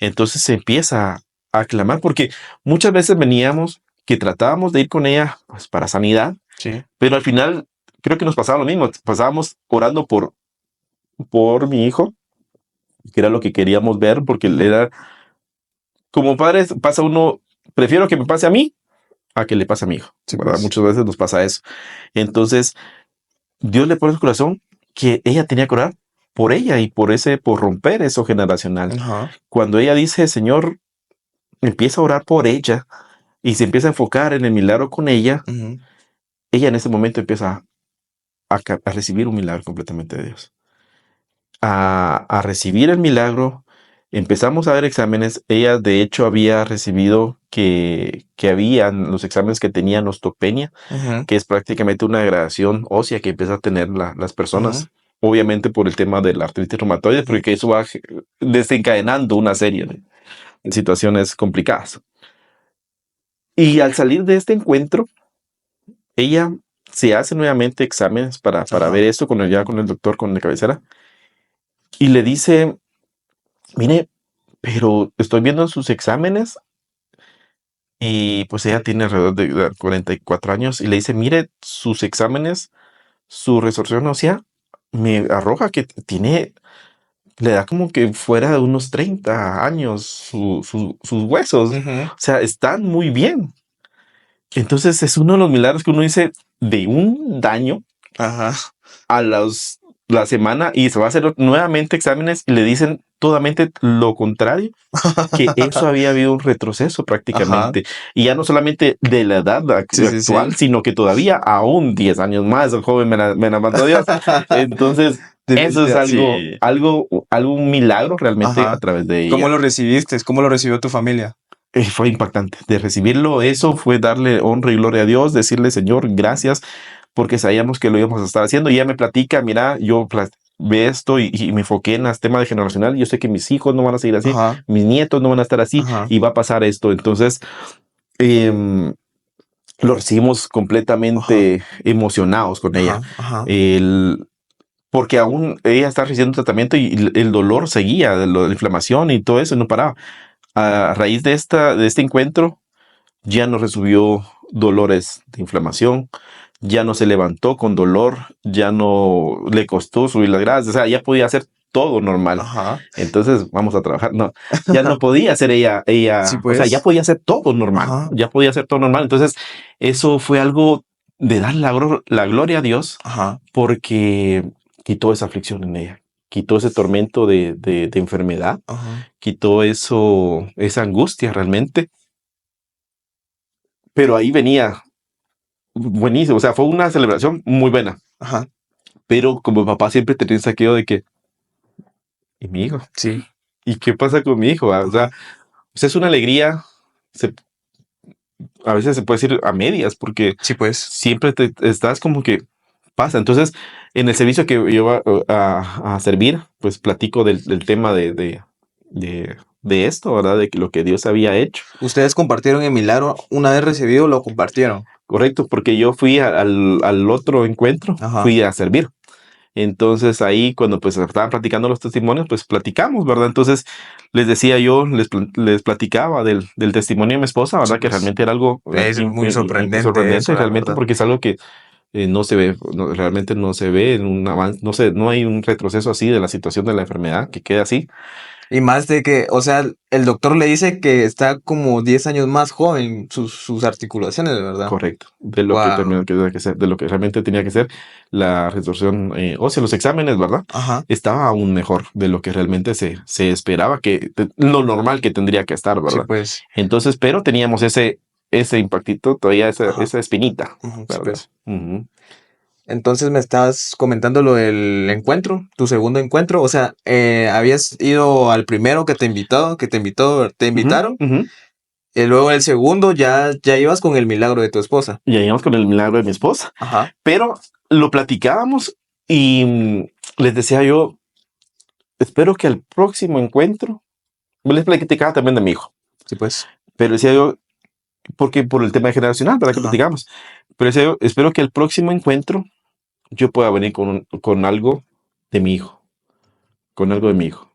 Entonces se empieza a clamar porque muchas veces veníamos que tratábamos de ir con ella pues para sanidad, Sí. pero al final creo que nos pasaba lo mismo. Pasábamos orando por mi hijo, que era lo que queríamos ver, porque él Ujú. era como padres, pasa uno, prefiero que me pase a mí a que le pase a mi hijo, Sí, ¿verdad? pues. Muchas veces nos pasa eso. Entonces, Dios le pone en su corazón que ella tenía que orar por ella y por romper eso generacional. Ajá. Cuando ella dice, Señor, empieza a orar por ella y se empieza a enfocar en el milagro con ella, Ujú. ella en ese momento empieza a recibir un milagro completamente de Dios. A recibir el milagro, empezamos a ver exámenes. Ella, de hecho, había recibido que habían los exámenes que tenían osteopenia, Ujú. que es prácticamente una degradación ósea que empieza a tener las personas. Ujú. Obviamente por el tema de la artritis reumatoide, Ujú. porque eso va desencadenando una serie de situaciones complicadas. Y al salir de este encuentro, ella se hace nuevamente exámenes para Ajá. ver esto ya con el doctor, con la cabecera, y le dice, mire, pero estoy viendo en sus exámenes y pues ella tiene alrededor de 44 años y le dice, mire, sus exámenes, su resorción ósea me arroja que le da como que fuera de unos 30 años sus huesos. Ujú. O sea, están muy bien. Entonces es uno de los milagros que uno dice de un daño Ajá. a la semana y se va a hacer nuevamente exámenes y le dicen totalmente lo contrario, que eso había habido un retroceso Ajá. prácticamente. Y ya no solamente de la edad Sí, sí, actual, sí. sino que todavía aún 10 años más el joven me la mandó Dios. Entonces, eso es Sí. un milagro realmente a Ajá. través de ¿Cómo ella. lo recibiste? ¿Cómo lo recibió tu familia? Fue impactante de recibirlo. Eso fue darle honra y gloria a Dios, decirle, Señor, gracias, porque sabíamos que lo íbamos a estar haciendo. Y ella me platica, mira, yo ve esto y me enfoqué en el tema de generacional. Yo sé que mis hijos no van a seguir así, Ajá. mis nietos no van a estar así Ajá. y va a pasar esto. Entonces, lo recibimos Ajá. completamente emocionados con ella. Ajá. Ajá. Porque aún ella está recibiendo tratamiento y el dolor seguía, de la inflamación y todo eso, y no paraba. A raíz de este encuentro, ya no recibió dolores de inflamación, ya no se levantó con dolor, ya no le costó subir las gradas, o sea, ya podía hacer todo normal. Ajá. Entonces, vamos a trabajar. No, ya no podía hacer Sí, o sea, ya pues. podía hacer todo normal, Ajá. ya podía hacer todo normal. Entonces, eso fue algo de dar la gloria a Dios Ajá. porque quitó esa aflicción en ella, quitó ese tormento de enfermedad, Ajá. quitó esa angustia realmente. Pero ahí venía buenísimo, o sea, fue una celebración muy buena, Ajá. pero como papá siempre tenía el saqueo de que, ¿y mi hijo? Sí. ¿Y qué pasa con mi hijo? O sea, Ajá. es una alegría, a veces se puede decir a medias, porque Sí, pues. siempre estás como que pasa. Entonces, en el servicio que yo iba a servir, pues platico del tema de esto, ¿verdad? De lo que Dios había hecho. Ustedes compartieron el milagro una vez recibido, lo compartieron. Correcto, porque yo fui al otro encuentro, Ajá. fui a servir. Entonces ahí cuando pues estaban platicando los testimonios, pues platicamos, ¿verdad? Entonces les decía yo, les platicaba del testimonio de mi esposa, Sí, ¿verdad? Que pues. realmente era algo Es muy sorprendente sorprendente, eso, la realmente, verdad. porque es algo que no se ve, realmente no se ve en un avance, no hay un retroceso así de la situación de la enfermedad que quede así. Y más de que, o sea, el doctor le dice que está como 10 años más joven sus articulaciones, ¿verdad? Correcto, de lo que Wow. tenía que ser, de lo que realmente tenía que ser la retorsión ósea, los exámenes, ¿verdad? Ajá. Estaba aún mejor de lo que realmente se esperaba lo normal que tendría que estar, Sí, ¿verdad? pues. Entonces, pero teníamos ese impactito, todavía Ajá. esa espinita, Ujú, sí, ¿verdad? pues. Ujú. Entonces me estás comentando lo del encuentro, tu segundo encuentro. O sea, habías ido al primero te Ujú, invitaron, ujú. y luego el segundo ya ibas con el milagro de tu esposa. Y llegamos con el milagro de mi esposa, Ajá. pero lo platicábamos y les decía yo, espero que al próximo encuentro, les platicaba también de mi hijo, Sí, pues. pero decía yo, porque por el tema generacional, ¿verdad? Que Ajá. platicamos. Pero decía yo, espero que el próximo encuentro yo pueda venir con algo de mi hijo, con algo de mi hijo.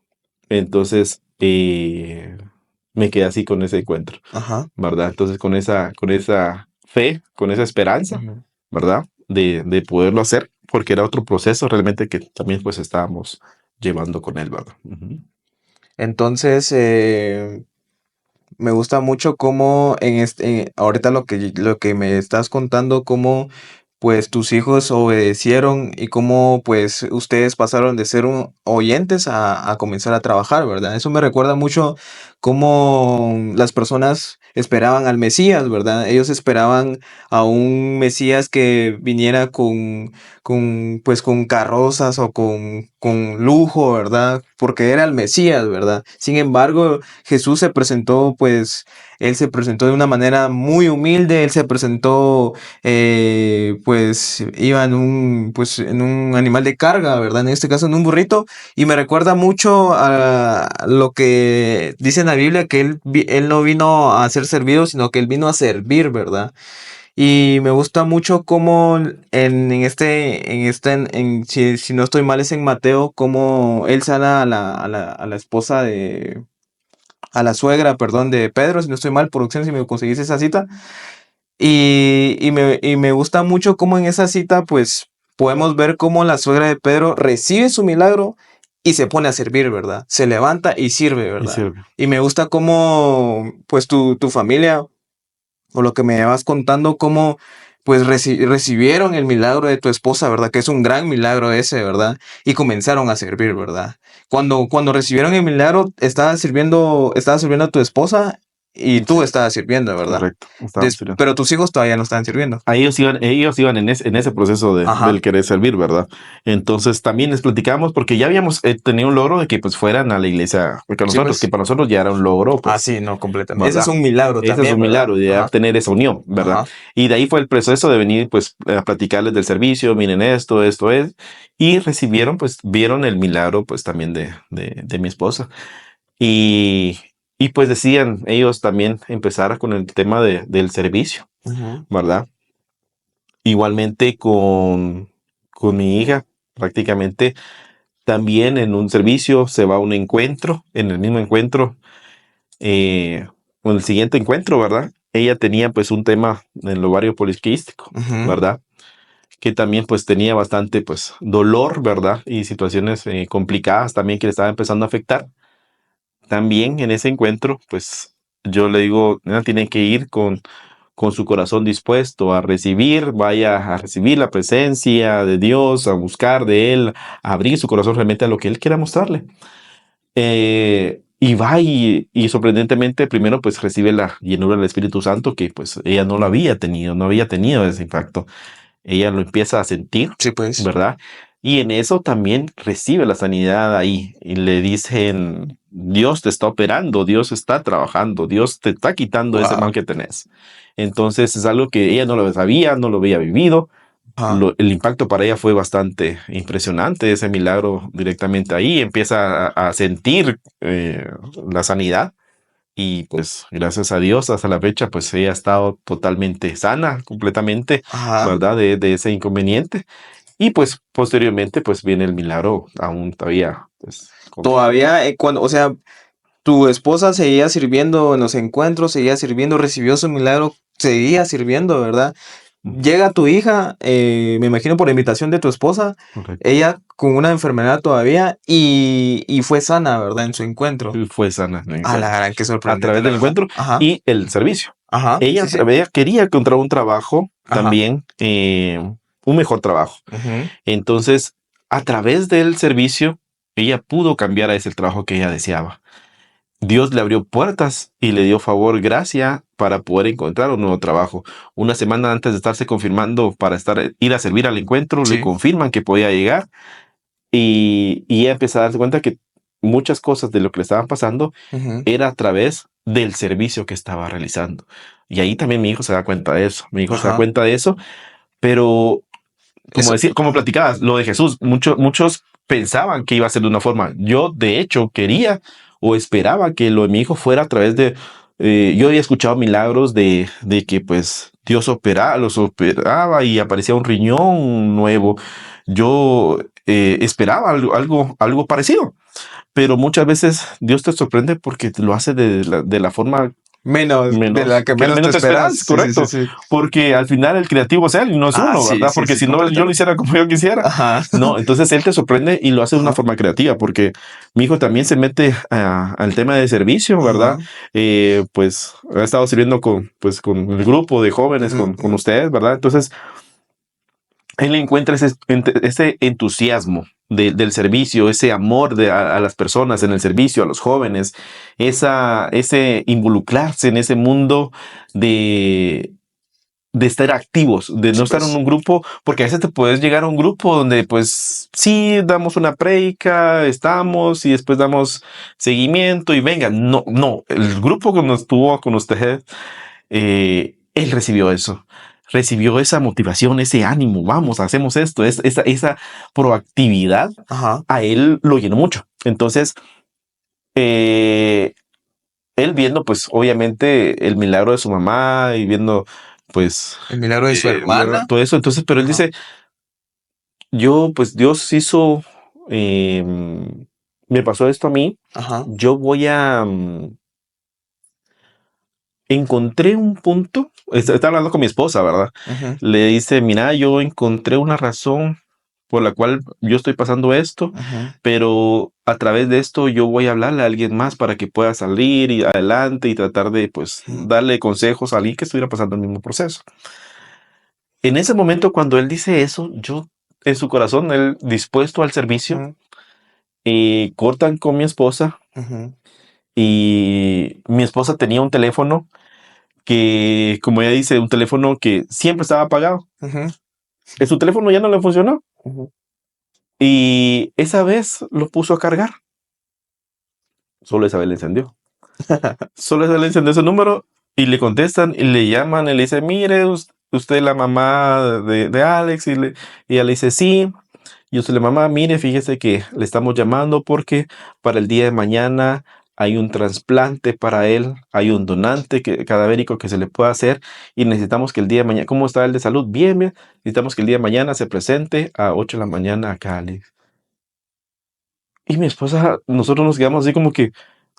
Entonces, me quedé así con ese encuentro, Ajá. ¿verdad? Entonces, con esa fe, con esa esperanza, Ujú. ¿verdad? De poderlo hacer, porque era otro proceso realmente que también pues estábamos llevando con él, ¿verdad? Ujú. Entonces, me gusta mucho cómo ahorita lo que me estás contando, cómo pues tus hijos obedecieron y cómo pues ustedes pasaron de ser oyentes a comenzar a trabajar, ¿verdad? Eso me recuerda mucho cómo las personas esperaban al Mesías, ¿verdad? Ellos esperaban a un Mesías que viniera pues con carrozas o con lujo, ¿verdad? Porque era el Mesías, ¿verdad? Sin embargo, Jesús se presentó, pues, él se presentó de una manera muy humilde, él se presentó, pues, iba pues, en un animal de carga, ¿verdad? En este caso, en un burrito, y me recuerda mucho a lo que dice en la Biblia, que él no vino a ser servido, sino que él vino a servir, ¿verdad? Y me gusta mucho cómo si no estoy mal, es en Mateo, cómo él sana a la esposa a la suegra, perdón, de Pedro, si no estoy mal, producción, si me conseguís esa cita. Y me gusta mucho cómo en esa cita, pues, podemos ver cómo la suegra de Pedro recibe su milagro y se pone a servir, ¿verdad? Se levanta y sirve, Y ¿verdad? sirve. Y me gusta cómo, pues, tu familia o lo que me vas contando, cómo pues recibieron el milagro de tu esposa, ¿verdad? Que es un gran milagro ese, ¿verdad? Y comenzaron a servir, ¿verdad? Cuando recibieron el milagro, estaba sirviendo a tu esposa y tú Sí, estabas sirviendo, ¿verdad? correcto. Estaban sirviendo. Pero tus hijos todavía no estaban sirviendo. Ellos iban en ese proceso del Ajá. querer servir, ¿verdad? Entonces también les platicamos porque ya habíamos tenido un logro de que pues fueran a la iglesia, porque Sí, nosotros, que pues. para nosotros ya era un logro, Ah, pues, sí, no, completamente. Ese es ¿verdad? un milagro Ese es también, un ¿verdad? milagro de ya Ajá. tener esa unión, ¿verdad? Ajá. Y de ahí fue el proceso de venir pues a platicarles del servicio, miren esto es, y recibieron, pues vieron el milagro pues también de mi esposa. Y, y pues decían ellos también empezar con el tema del servicio, Ujú. ¿verdad? Igualmente con mi hija, prácticamente también en un servicio se va a un encuentro, en el mismo encuentro, con el siguiente encuentro, ¿verdad? Ella tenía pues un tema en el ovario poliquístico, Ujú. ¿verdad? Que también pues tenía bastante pues dolor, ¿verdad? Y situaciones complicadas también que le estaba empezando a afectar. También en ese encuentro, pues yo le digo, "Nena, tiene que ir con su corazón dispuesto a recibir, vaya a recibir la presencia de Dios, a buscar de Él, a abrir su corazón realmente a lo que Él quiera mostrarle. Y va y sorprendentemente primero pues recibe la llenura del Espíritu Santo que pues ella no lo había tenido, no había tenido ese impacto. Ella lo empieza a sentir, Sí, pues. ¿verdad? Y en eso también recibe la sanidad ahí y le dicen, Dios te está operando, Dios está trabajando, Dios te está quitando ese Wow. mal que tenés. Entonces es algo que ella no lo sabía, no lo había vivido. Ajá. El impacto para ella fue bastante impresionante, ese milagro directamente ahí, empieza a sentir la sanidad y pues gracias a Dios hasta la fecha pues ella ha estado totalmente sana, completamente, Ajá. ¿verdad? De ese inconveniente. Y pues posteriormente pues viene el milagro aún todavía pues Todavía, o sea, tu esposa seguía sirviendo en los encuentros, seguía sirviendo, recibió su milagro, seguía sirviendo, ¿verdad? Ujú, Llega tu hija, me imagino por invitación de tu esposa, correcto. ella con una enfermedad todavía y fue sana, ¿verdad? En su encuentro. Y fue sana en el A la encuentro. gran, qué A sorprendente, través la del verdad. encuentro Ajá, y el servicio. ajá, sí, sí, Ella quería encontrar un trabajo ajá. también, un mejor trabajo. Ujú. Entonces, a través del servicio, ella pudo cambiar a ese trabajo que ella deseaba. Dios le abrió puertas y le dio favor, gracia para poder encontrar un nuevo trabajo. Una semana antes de estarse confirmando para ir a servir al encuentro, le Sí. confirman que podía llegar y ella empezó a darse cuenta que muchas cosas de lo que le estaban pasando Ujú. era a través del servicio que estaba realizando. Y ahí también mi hijo se da cuenta de eso. Mi hijo se da Ajá. cuenta de eso, pero como Eso, decir, como ajá. platicabas, lo de Jesús, muchos pensaban que iba a ser de una forma. Yo, de hecho, quería o esperaba que lo de mi hijo fuera a través de. Yo había escuchado milagros de que, pues, Dios los operaba y aparecía un riñón nuevo. Yo esperaba algo parecido, pero muchas veces Dios te sorprende porque te lo hace de la forma Menos, de la que que menos te esperas. correcto. Sí. Porque al final el creativo es él y no es uno, Sí, ¿verdad? sí, Porque sí, si no, yo lo completamente. hiciera como yo quisiera. Ajá. No, entonces él te sorprende y lo hace de una Ajá. forma creativa, porque mi hijo también se mete al tema de servicio, ¿verdad? Ajá. Pues ha estado sirviendo pues, con el grupo de jóvenes, Ujú, con ustedes, ¿verdad? Entonces, él encuentra ese entusiasmo del servicio, ese amor a las personas en el servicio, a los jóvenes, ese involucrarse en ese mundo de estar activos, de no sí, estar en pues. un grupo, porque a veces te puedes llegar a un grupo donde pues sí, damos una prédica, estamos y después damos seguimiento y venga, no, el grupo que nos tuvo con ustedes, él recibió esa motivación, ese ánimo, vamos, hacemos esto, esa proactividad, Ajá. a él lo llenó mucho. Entonces, eh, él viendo, pues, obviamente, el milagro de su mamá y viendo, pues, El milagro de su ¿verdad? hermana. Todo eso. Entonces, pero él Ajá. dice, pues, Dios hizo, me pasó esto a mí, Ajá. yo voy a, encontré un punto, está hablando con mi esposa, ¿verdad? Ujú, Le dice, mira, yo encontré una razón por la cual yo estoy pasando esto, ujú. pero a través de esto yo voy a hablarle a alguien más para que pueda salir y adelante y tratar de, pues, darle consejos a alguien que estuviera pasando el mismo proceso. En ese momento, cuando él dice eso, yo, en su corazón, él dispuesto al servicio, Ujú, cortan con mi esposa ujú, y mi esposa tenía un teléfono que, como ella dice, un teléfono que siempre estaba apagado. ujú, Su teléfono ya no le funcionó ujú. y esa vez lo puso a cargar. Solo esa vez le encendió. Solo esa vez le encendió ese número y le contestan y le llaman y le dicen, mire, usted es la mamá de Alex y ella le dice, sí. Yo soy la mamá, mire, fíjese que le estamos llamando porque para el día de mañana hay un trasplante para él, hay un donante cadavérico que se le pueda hacer y necesitamos que el día de mañana, ¿cómo está él de salud? Bien, bien. Necesitamos que el día de mañana se presente a 8 de la mañana acá, Alex. Y mi esposa, nosotros nos quedamos así como que,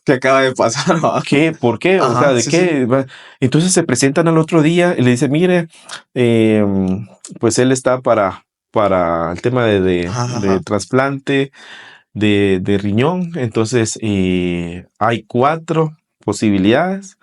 ¿Qué acaba de pasar? ¿Va? ¿qué? ¿Por qué? O sea, Ajá, ¿de sí, sí. qué? Entonces se presentan al otro día y le dice, mire, pues él está para el tema Ajá, de ajá. trasplante de riñón. Entonces, hay 4 posibilidades.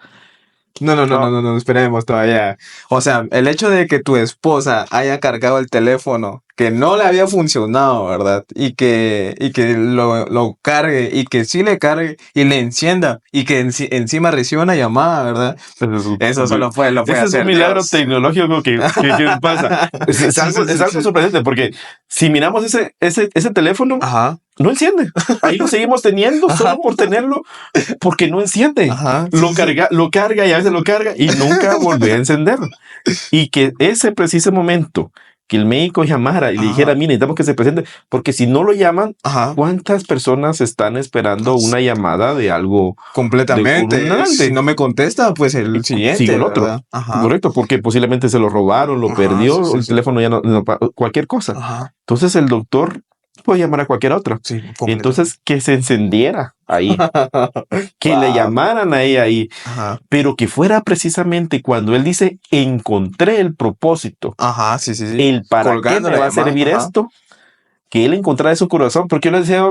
No, esperemos todavía. O sea, el hecho de que tu esposa haya cargado el teléfono, que no le había funcionado, ¿verdad? Y que lo cargue, y que sí le cargue, y le encienda, y que encima reciba una llamada, ¿verdad? Eso solo lo puede Ese es un hacer milagro Dios. tecnológico que pasa. Es Sí, algo, sí, es sí, algo sí. sorprendente porque si miramos ese teléfono, Ajá, no enciende. Ahí lo seguimos teniendo ajá, solo por tenerlo, porque no enciende. ajá. Sí, sí, sí. Lo carga y a veces lo carga y nunca volvió a encender. Y que ese preciso momento que el médico llamara y le dijera, Ajá, mire, necesitamos que se presente, porque si no lo llaman, ajá. ¿cuántas personas están esperando una llamada de algo de un Completamente. Si donante? no me contesta, pues el Sigue siguiente, el otro. ¿verdad? Ajá, Correcto, porque posiblemente se lo robaron, lo ajá, sí, perdió, sí, el sí. teléfono ya cualquier cosa. Ajá, Entonces el doctor puede llamar a cualquier otra. sí, completamente. Entonces que se encendiera ahí, que le Wow. llamaran a ella ahí, Ajá, pero que fuera precisamente cuando él dice, encontré el propósito, ajá, sí, sí, sí. el para qué Colgando me la va a llamada, servir ajá. esto, que él encontrara en su corazón, porque yo le decía,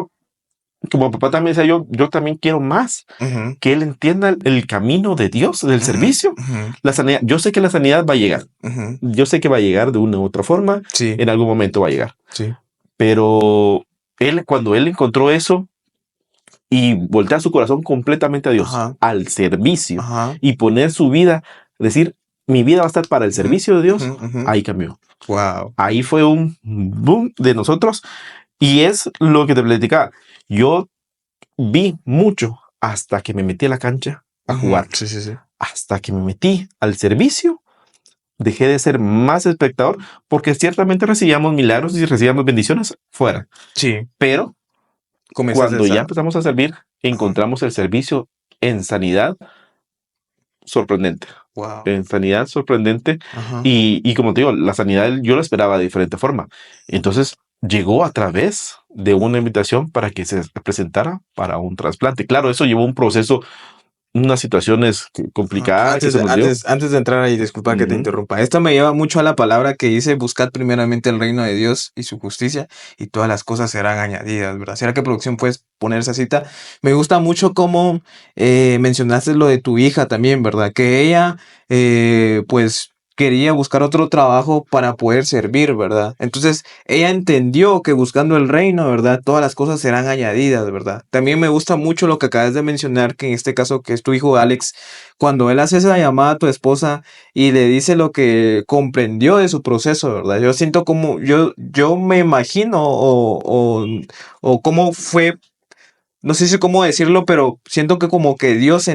como papá también decía, yo también quiero más, Ujú, que él entienda el camino de Dios, del ujú, servicio. ujú, La sanidad, yo sé que la sanidad va a llegar. ujú. Yo sé que va a llegar de una u otra forma, Sí, en algún momento va a llegar. sí. Pero cuando él encontró eso y voltear su corazón completamente a Dios, Ajá, al servicio ajá. y poner su vida, decir, mi vida va a estar para el Ujú, servicio de ujú, Dios, ujú. ahí cambió. Wow. Ahí fue un boom de nosotros y es lo que te platicaba. Yo vi mucho hasta que me metí a la cancha a Ujú, jugar, sí, sí, sí. hasta que me metí al servicio. Dejé de ser más espectador porque ciertamente recibíamos milagros y recibíamos bendiciones fuera. Sí, Pero comenzaste a cuando ya estar. empezamos a servir, Ajá. encontramos el servicio en sanidad sorprendente. Wow. En sanidad sorprendente. Ajá. Y como te digo, la sanidad yo la esperaba de diferente forma. Entonces llegó a través de una invitación para que se presentara para un trasplante. Claro, eso llevó un proceso unas situaciones complicadas que Antes, se nos dio. antes de entrar ahí, disculpa que te Ujú. interrumpa. Esto me lleva mucho a la palabra que dice, buscad primeramente el reino de Dios y su justicia y todas las cosas serán añadidas, ¿verdad? ¿Será que producción puedes poner esa cita? Me gusta mucho cómo mencionaste lo de tu hija también, ¿verdad? Que ella, pues, quería buscar otro trabajo para poder servir, ¿verdad? Entonces, ella entendió que buscando el reino, ¿verdad? Todas las cosas serán añadidas, ¿verdad? También me gusta mucho lo que acabas de mencionar, que en este caso, que es tu hijo Alex, cuando él hace esa llamada a tu esposa y le dice lo que comprendió de su proceso, ¿verdad? Yo siento como, yo me imagino o cómo fue, no sé si cómo decirlo, pero siento que como que Dios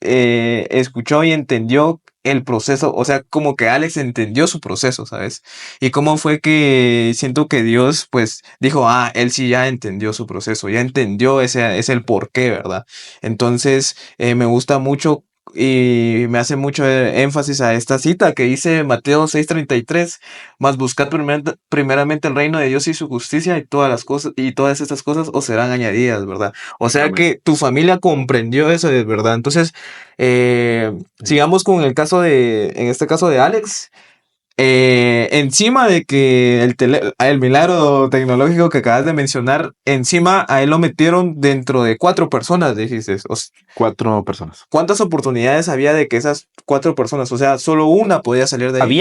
escuchó y entendió el proceso, o sea, como que Alex entendió su proceso, ¿sabes? Y cómo fue que siento que Dios, pues, dijo, él sí ya entendió su proceso, ya entendió ese el porqué, ¿verdad? Entonces, me gusta mucho y me hace mucho énfasis a esta cita que dice Mateo 6:33, mas buscad primeramente el reino de Dios y su justicia y todas las cosas, y todas estas cosas os serán añadidas, ¿verdad? O sea Amén. que tu familia comprendió eso de verdad. Entonces, sigamos con el caso en este caso de Alex. Encima de que el milagro tecnológico que acabas de mencionar, encima a él lo metieron dentro de 4 personas, dijiste. 4 personas. ¿Cuántas oportunidades había de que esas 4 personas, o sea, solo una podía salir de ahí?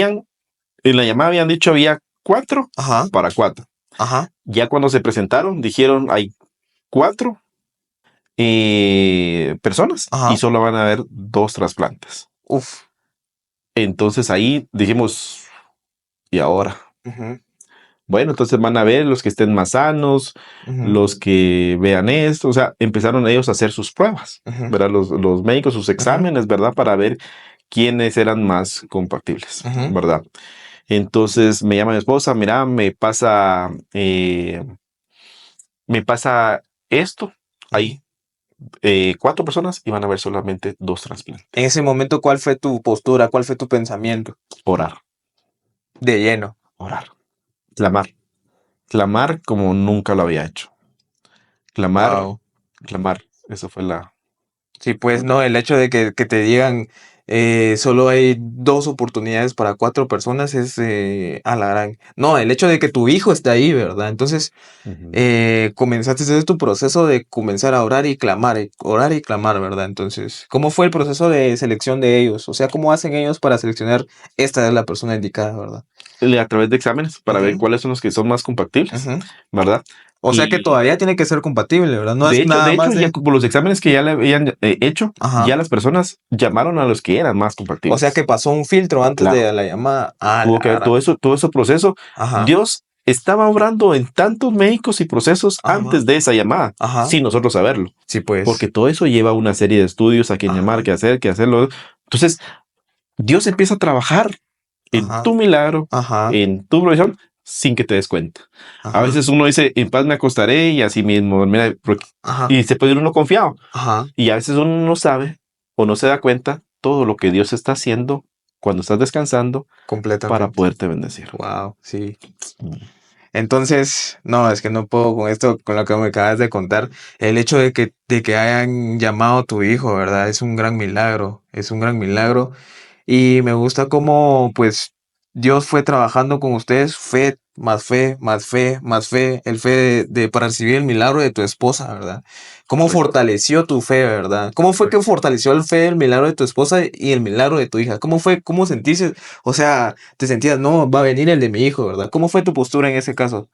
En la llamada habían dicho había 4 Ajá, para 4. ajá, Ya cuando se presentaron, dijeron hay 4 personas y ajá. solo van a haber 2 trasplantes. Uf. Entonces ahí dijimos, ¿y ahora? Ujú, Bueno, entonces van a ver los que estén más sanos, ujú, los que vean esto, o sea, empezaron ellos a hacer sus pruebas, ujú, ¿verdad? Los médicos, sus ujú, exámenes, ¿verdad? Para ver quiénes eran más compatibles, ujú, ¿verdad? Entonces me llama mi esposa, mira, me pasa esto, ujú. hay 4 personas y van a haber solamente 2 trasplantes. En ese momento, ¿cuál fue tu postura? ¿Cuál fue tu pensamiento? Orar, De lleno. orar, clamar, clamar como nunca lo había hecho. Clamar, Wow. clamar, eso fue la... Sí, pues no, el hecho de que te digan solo hay 2 oportunidades para 4 personas es a la gran. No, el hecho de que tu hijo esté ahí, ¿verdad? Entonces, Ujú. comenzaste ese es tu proceso de comenzar a orar y clamar, ¿verdad? Entonces, ¿cómo fue el proceso de selección de ellos? O sea, ¿cómo hacen ellos para seleccionar esta es la persona indicada, ¿verdad? A través de exámenes para ver Ujú, cuáles son los que son más compatibles, ujú. ¿verdad? O sea que Y todavía tiene que ser compatible, ¿verdad? No es de nada hecho, más ya de. por los exámenes que ya le habían hecho, Ajá. ya las personas llamaron a los que eran más O sea que compatibles. pasó un filtro antes Claro, de la llamada. Ah, tuvo que la haber gran. todo ese proceso. Ajá, Dios estaba obrando en tantos médicos y procesos ajá, antes de esa llamada, ajá. sin nosotros saberlo, Sí, pues. porque todo eso lleva una serie de estudios a quién llamar, Ajá, qué hacer, qué hacerlo. Entonces, Dios empieza a trabajar en ajá, tu milagro, ajá, en tu provisión, sin que te des cuenta. A ajá, veces uno dice, en paz me acostaré y así mismo dormiré, ajá, y se puede ir uno confiado. ajá. Y a veces uno no sabe o no se da cuenta todo lo que Dios está haciendo cuando estás descansando para Completamente. poderte bendecir. Wow, sí. Mm. Entonces, no, es que no puedo con esto, con lo que me acabas de contar. El hecho de que hayan llamado a tu hijo, ¿verdad? Es un gran milagro. Es un gran milagro. Y me gusta cómo, pues, Dios fue trabajando con ustedes, fe, más fe, más fe, más fe, el fe para recibir el milagro de tu esposa, ¿verdad? Cómo Correcto. fortaleció tu fe, ¿verdad? ¿Cómo fue que fortaleció el fe, el milagro de tu esposa y el milagro de tu hija? ¿Cómo fue, cómo sentiste? O sea, te sentías, no, va a venir el de mi hijo, ¿verdad? ¿Cómo fue tu postura en ese caso?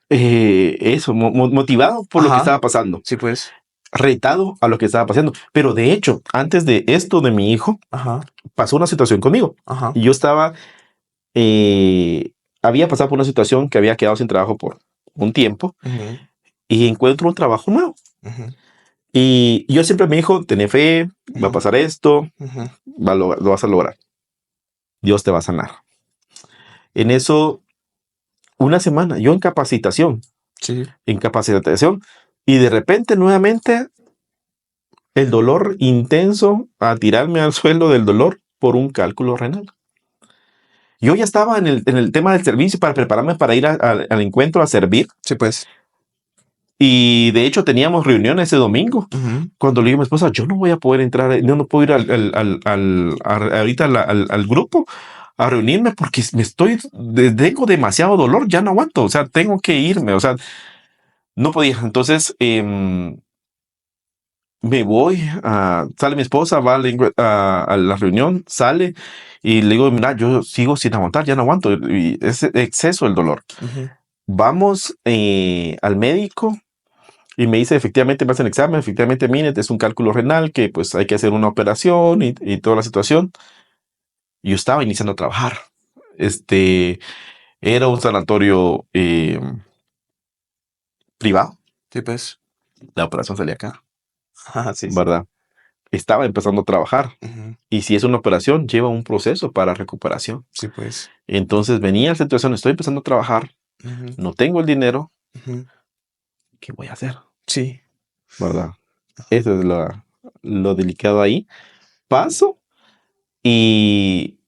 Eso, motivado por lo que Ajá, estaba pasando, sí, pues. retado a lo que estaba pasando. Pero de hecho, antes de esto de mi hijo, Ajá, pasó una situación conmigo. ajá, Y yo eh, había pasado por una situación que había quedado sin trabajo por un tiempo ujú, y encuentro un trabajo nuevo. ujú, Y yo siempre me dijo, ten fe, va a ujú, pasar esto, ujú, lo vas a lograr. Dios te va a sanar. En eso, una semana, yo sí, en capacitación, y de repente nuevamente el dolor intenso a tirarme al suelo del dolor por un cálculo renal. Yo ya estaba en el tema del servicio para prepararme para ir al encuentro a servir sí, pues. Y de hecho teníamos reunión ese domingo. Cuando le digo a mi esposa, yo no voy a poder entrar, no puedo ir ahorita al grupo a reunirme porque tengo demasiado dolor, ya no aguanto, o sea, tengo que irme, o sea, no podía. Entonces, me voy, sale mi esposa, va a la reunión, sale y le digo, mira, yo sigo sin aguantar, ya no aguanto, y es exceso el dolor. Vamos al médico y me dice, efectivamente, me hacen examen, efectivamente, mire, es un cálculo renal, que pues hay que hacer una operación y toda la situación. Yo estaba iniciando a trabajar. Era un sanatorio privado. Sí, pues. La operación salía acá, Sí, sí. ¿verdad? Estaba empezando a trabajar. Y si es una operación, lleva un proceso para recuperación. Sí, pues. Entonces venía la situación, estoy empezando a trabajar, no tengo el dinero, ¿qué voy a hacer? Sí. ¿Verdad? Eso es lo delicado ahí. Paso y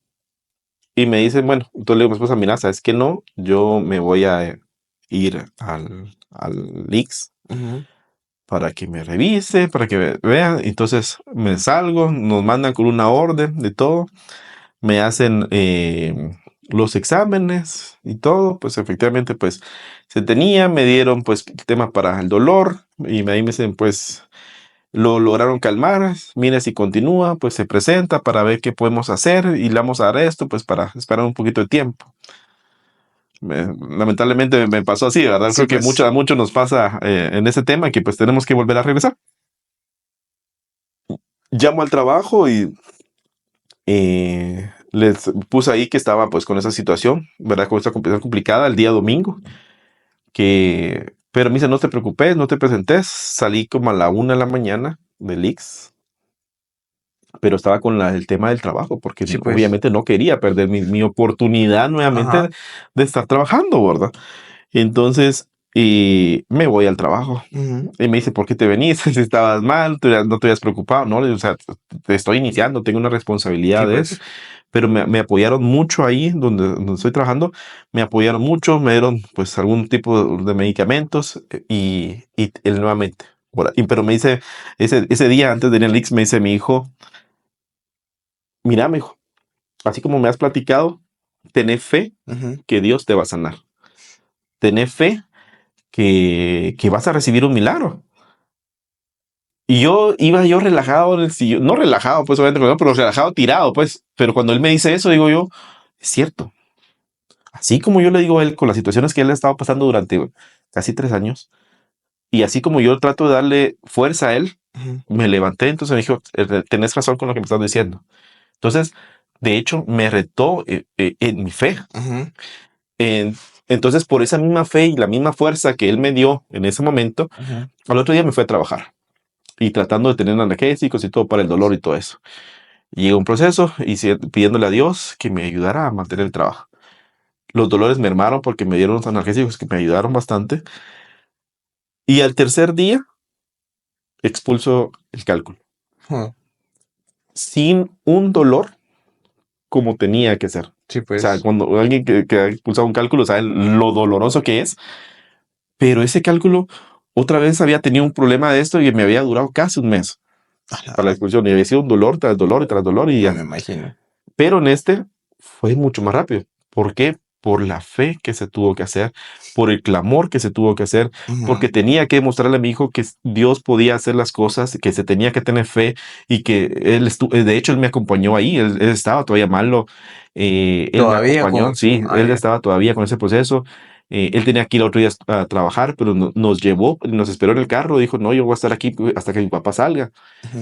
me dicen, bueno, entonces le digo a mi esposa, mira, ¿sabes qué? No, yo me voy a ir al IX para que me revise, para que vean. Entonces me salgo, nos mandan con una orden de todo, me hacen los exámenes y todo, pues efectivamente pues se tenía, me dieron pues tema para el dolor y ahí me dicen pues lo lograron calmar, mire si continúa, pues se presenta para ver qué podemos hacer y le vamos a dar esto pues para esperar un poquito de tiempo. Lamentablemente me pasó así, ¿verdad? Sí, Creo que pues. a muchos nos pasa en ese tema que pues tenemos que volver a regresar. Llamo al trabajo y les puse ahí que estaba pues con esa situación, ¿verdad? Con esta situación complicada el día domingo, pero me dice, no te preocupes, no te presentes. Salí como a la 1 de la mañana del IX, pero estaba con el tema del trabajo, porque Sí, pues. obviamente no quería perder mi oportunidad nuevamente Ajá. de estar trabajando, ¿verdad? Entonces, me voy al trabajo. Y me dice, ¿por qué te venís? Si estabas mal, no te habías preocupado, ¿no? O sea, te estoy iniciando, tengo una Sí, responsabilidad de eso. pues. Pero me apoyaron mucho ahí donde estoy trabajando. Me apoyaron mucho, me dieron pues algún tipo de medicamentos y él nuevamente. Pero me dice, ese día antes de ir al IX, me dice mi hijo, mira, mi hijo, así como me has platicado, tené fe que Dios te va a sanar. Tené fe que vas a recibir un milagro. Y yo relajado en el sillón, no relajado, pues obviamente, pero relajado, tirado, pues. Pero cuando él me dice eso, digo yo, es cierto. Así como yo le digo a él con las situaciones que él ha estado pasando durante casi 3 años, y así como yo trato de darle fuerza a él, me levanté, entonces me dijo, tenés razón con lo que me estás diciendo. Entonces, de hecho, me retó en mi fe. Entonces, por esa misma fe y la misma fuerza que él me dio en ese momento, al otro día me fue a trabajar y tratando de tener analgésicos y todo para el dolor y todo eso. Llegó un proceso y pidiéndole a Dios que me ayudara a mantener el trabajo. Los dolores mermaron porque me dieron unos analgésicos que me ayudaron bastante. Y al tercer día expulso el cálculo. Sin un dolor como tenía que ser. Sí, O sea, pues. cuando alguien que ha expulsado un cálculo sabe lo doloroso que es. Pero ese cálculo otra vez había tenido un problema de esto y me había durado casi un mes para la expulsión. Y había sido un dolor tras dolor y tras dolor y No ya. me imagino. Pero en este fue mucho más rápido. ¿Por qué? Por la fe que se tuvo que hacer, por el clamor que se tuvo que hacer, porque tenía que demostrarle a mi hijo que Dios podía hacer las cosas, que se tenía que tener fe y que de hecho, él me acompañó ahí, él estaba todavía malo, él me Todavía acompañó, con. sí, él estaba todavía con ese proceso. Él tenía que ir otro día a trabajar, pero nos llevó, nos esperó en el carro, dijo, no, yo voy a estar aquí hasta que mi papá salga.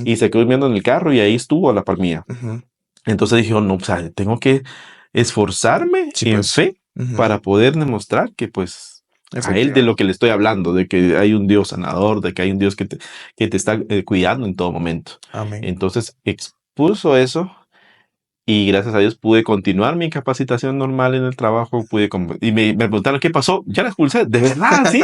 Y se quedó durmiendo en el carro y ahí estuvo a la par mía. Entonces dije, no, o sea, tengo que esforzarme Sí, en pues. fe para poder demostrar que pues a él de lo Efectivamente. que le estoy hablando, de que hay un Dios sanador, de que hay un Dios que te está cuidando en todo momento. Amén. Entonces expuso eso y gracias a Dios pude continuar mi capacitación normal en el trabajo, y me preguntaron qué pasó, ya la expulsé, de verdad, sí,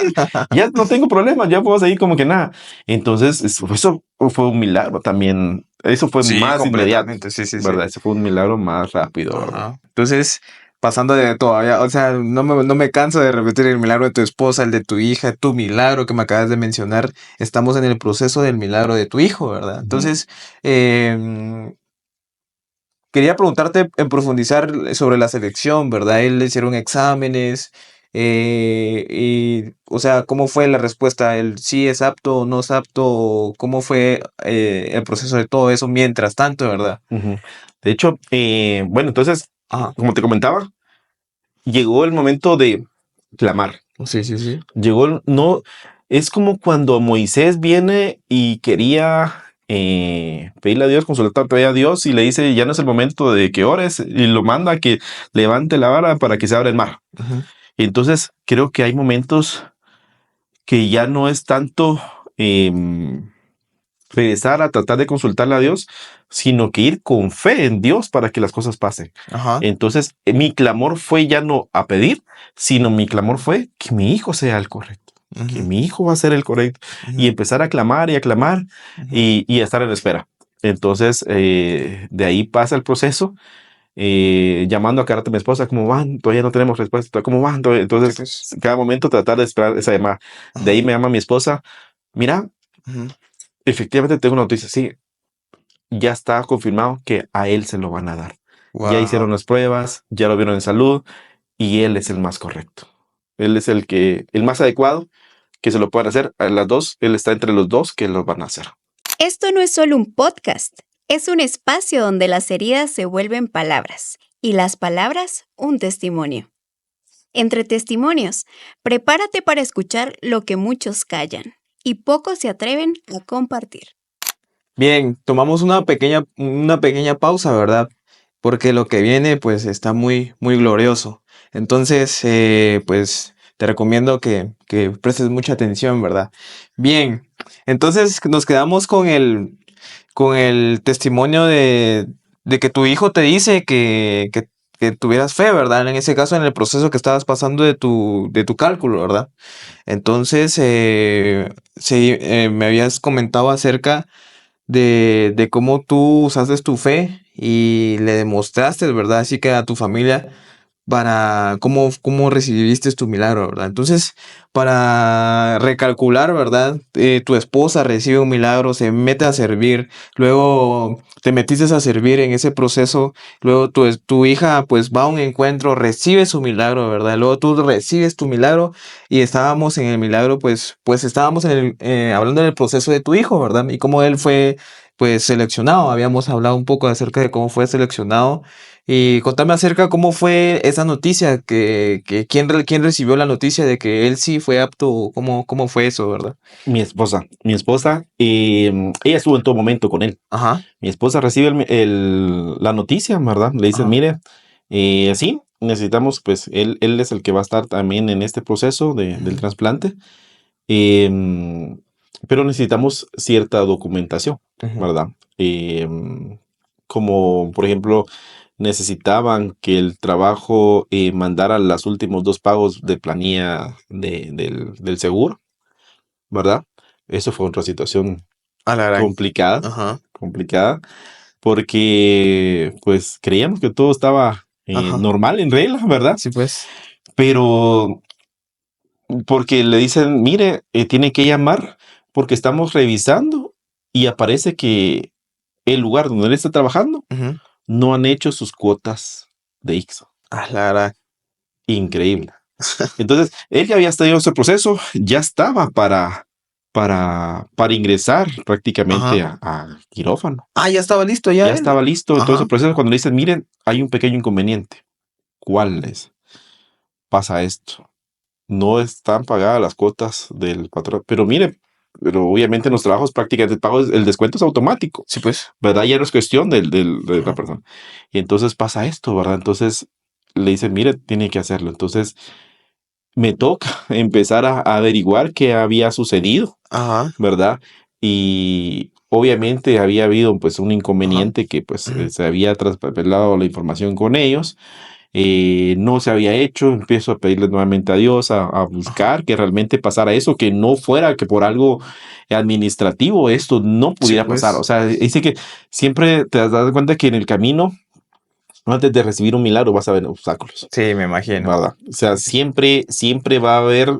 ya no tengo problemas, ya puedo seguir como que nada. Entonces eso fue un milagro también, eso fue Sí, más inmediato, completamente. Sí, sí, sí. ¿verdad? Ese fue un milagro más rápido, ¿verdad? Ajá. Entonces, pasando de todavía, o sea, no me canso de repetir el milagro de tu esposa, el de tu hija, tu milagro que me acabas de mencionar. Estamos en el proceso del milagro de tu hijo, ¿verdad? Entonces, quería preguntarte en profundizar sobre la selección, ¿verdad? Él le hicieron exámenes, y, o sea, ¿cómo fue la respuesta? ¿El sí es apto o no es apto? ¿Cómo fue el proceso de todo eso mientras tanto, verdad? Ujú. De hecho, bueno, entonces, Ajá. como te comentaba, llegó el momento de clamar. Sí, sí, sí. No, es como cuando Moisés viene y quería pedirle a Dios, consultarle a Dios y le dice, ya no es el momento de que ores y lo manda a que levante la vara para que se abra el mar. Ujú. Y entonces creo que hay momentos que ya no es tanto regresar a tratar de consultarle a Dios, sino que ir con fe en Dios para que las cosas pasen. Ajá. Entonces, mi clamor fue ya no a pedir, sino mi clamor fue que mi hijo sea el correcto, que Ujú, mi hijo va a ser el correcto, y ujú, empezar a clamar y a clamar ujú. y a estar en espera. Entonces, de ahí pasa el proceso, llamando a cada rato a mi esposa, ¿cómo van? Todavía no tenemos respuesta, ¿cómo van? Sí, Entonces, pues. cada momento tratar de esperar esa llamada. De Ajá. ahí me llama mi esposa, mira, Ujú. efectivamente tengo una noticia, sí, ya está confirmado que a él se lo van a dar. Ya hicieron Wow. las pruebas, ya lo vieron en salud y él es el más correcto. Él es el más adecuado que se lo puedan hacer. A las dos, él está entre los dos que lo van a hacer. Esto no es solo un podcast, es un espacio donde las heridas se vuelven palabras y las palabras un testimonio. Entre testimonios, prepárate para escuchar lo que muchos callan y pocos se atreven a compartir. Bien, tomamos una pequeña pausa, ¿verdad? Porque lo que viene, pues, está muy, muy glorioso. Entonces, pues, te recomiendo que prestes mucha atención, ¿verdad? Bien, entonces nos quedamos con el testimonio de que tu hijo te dice que tuvieras fe, ¿verdad? En ese caso, en el proceso que estabas pasando de tu cálculo, ¿verdad? Entonces, sí, me habías comentado acerca de cómo tú usaste tu fe y le demostraste, ¿verdad? Así que a tu familia para cómo recibiste tu milagro, ¿verdad? Entonces, para recalcular, ¿verdad? Tu esposa recibe un milagro, se mete a servir, luego te metiste a servir en ese proceso, luego tu hija pues va a un encuentro, recibe su milagro, ¿verdad? Luego tú recibes tu milagro y estábamos en el milagro, pues estábamos hablando del proceso de tu hijo, ¿verdad? Y cómo él fue pues seleccionado, habíamos hablado un poco acerca de cómo fue seleccionado y contame acerca cómo fue esa noticia, quién recibió la noticia de que él sí fue apto, cómo fue eso, ¿verdad? Mi esposa, ella estuvo en todo momento con él. Ajá, Mi esposa recibe la noticia, ¿verdad? Le dicen, ajá, mire, sí, necesitamos, pues, él es el que va a estar también en este proceso del ujú, trasplante. Em, pero necesitamos cierta documentación, ujú, ¿verdad? Como por ejemplo, necesitaban que el trabajo mandara los últimos 2 pagos de planilla del seguro, ¿verdad? Eso fue otra situación a la gran, complicada, ajá, complicada, porque pues creíamos que todo estaba ajá, normal, en regla, ¿verdad? sí pues, Pero porque le dicen, mire, tiene que llamar porque estamos revisando y aparece que el lugar donde él está trabajando ujú, no han hecho sus cuotas de ICSO. a la gran, Increíble. Entonces, él ya había estado en ese proceso, ya estaba para ingresar prácticamente ajá, a quirófano. ya estaba listo ya Ya él, estaba listo en todo ese ajá, proceso cuando le dicen, miren, hay un pequeño inconveniente. ¿Cuál es? Pasa esto. No están pagadas las cuotas del patrón. Pero mire, pero obviamente en los trabajos prácticamente el descuento es automático, sí pues, ¿verdad? Ya no es cuestión de la ajá, persona. Y entonces pasa esto, ¿verdad? Entonces le dicen, mire, tiene que hacerlo. Entonces me toca empezar a averiguar qué había sucedido, ajá, ¿verdad? Y obviamente había habido pues un ajá, inconveniente que pues ujú, se había traspapelado la información con ellos, no se había hecho, empiezo a pedirle nuevamente a Dios, a ajá, buscar que realmente pasara eso, que no fuera que por algo administrativo esto no sí pudiera pasar. O pues, sea, dice que siempre te has dado cuenta que en el camino antes de recibir un milagro vas a ver obstáculos, Sí, me imagino. ¿verdad? O sea, siempre va a haber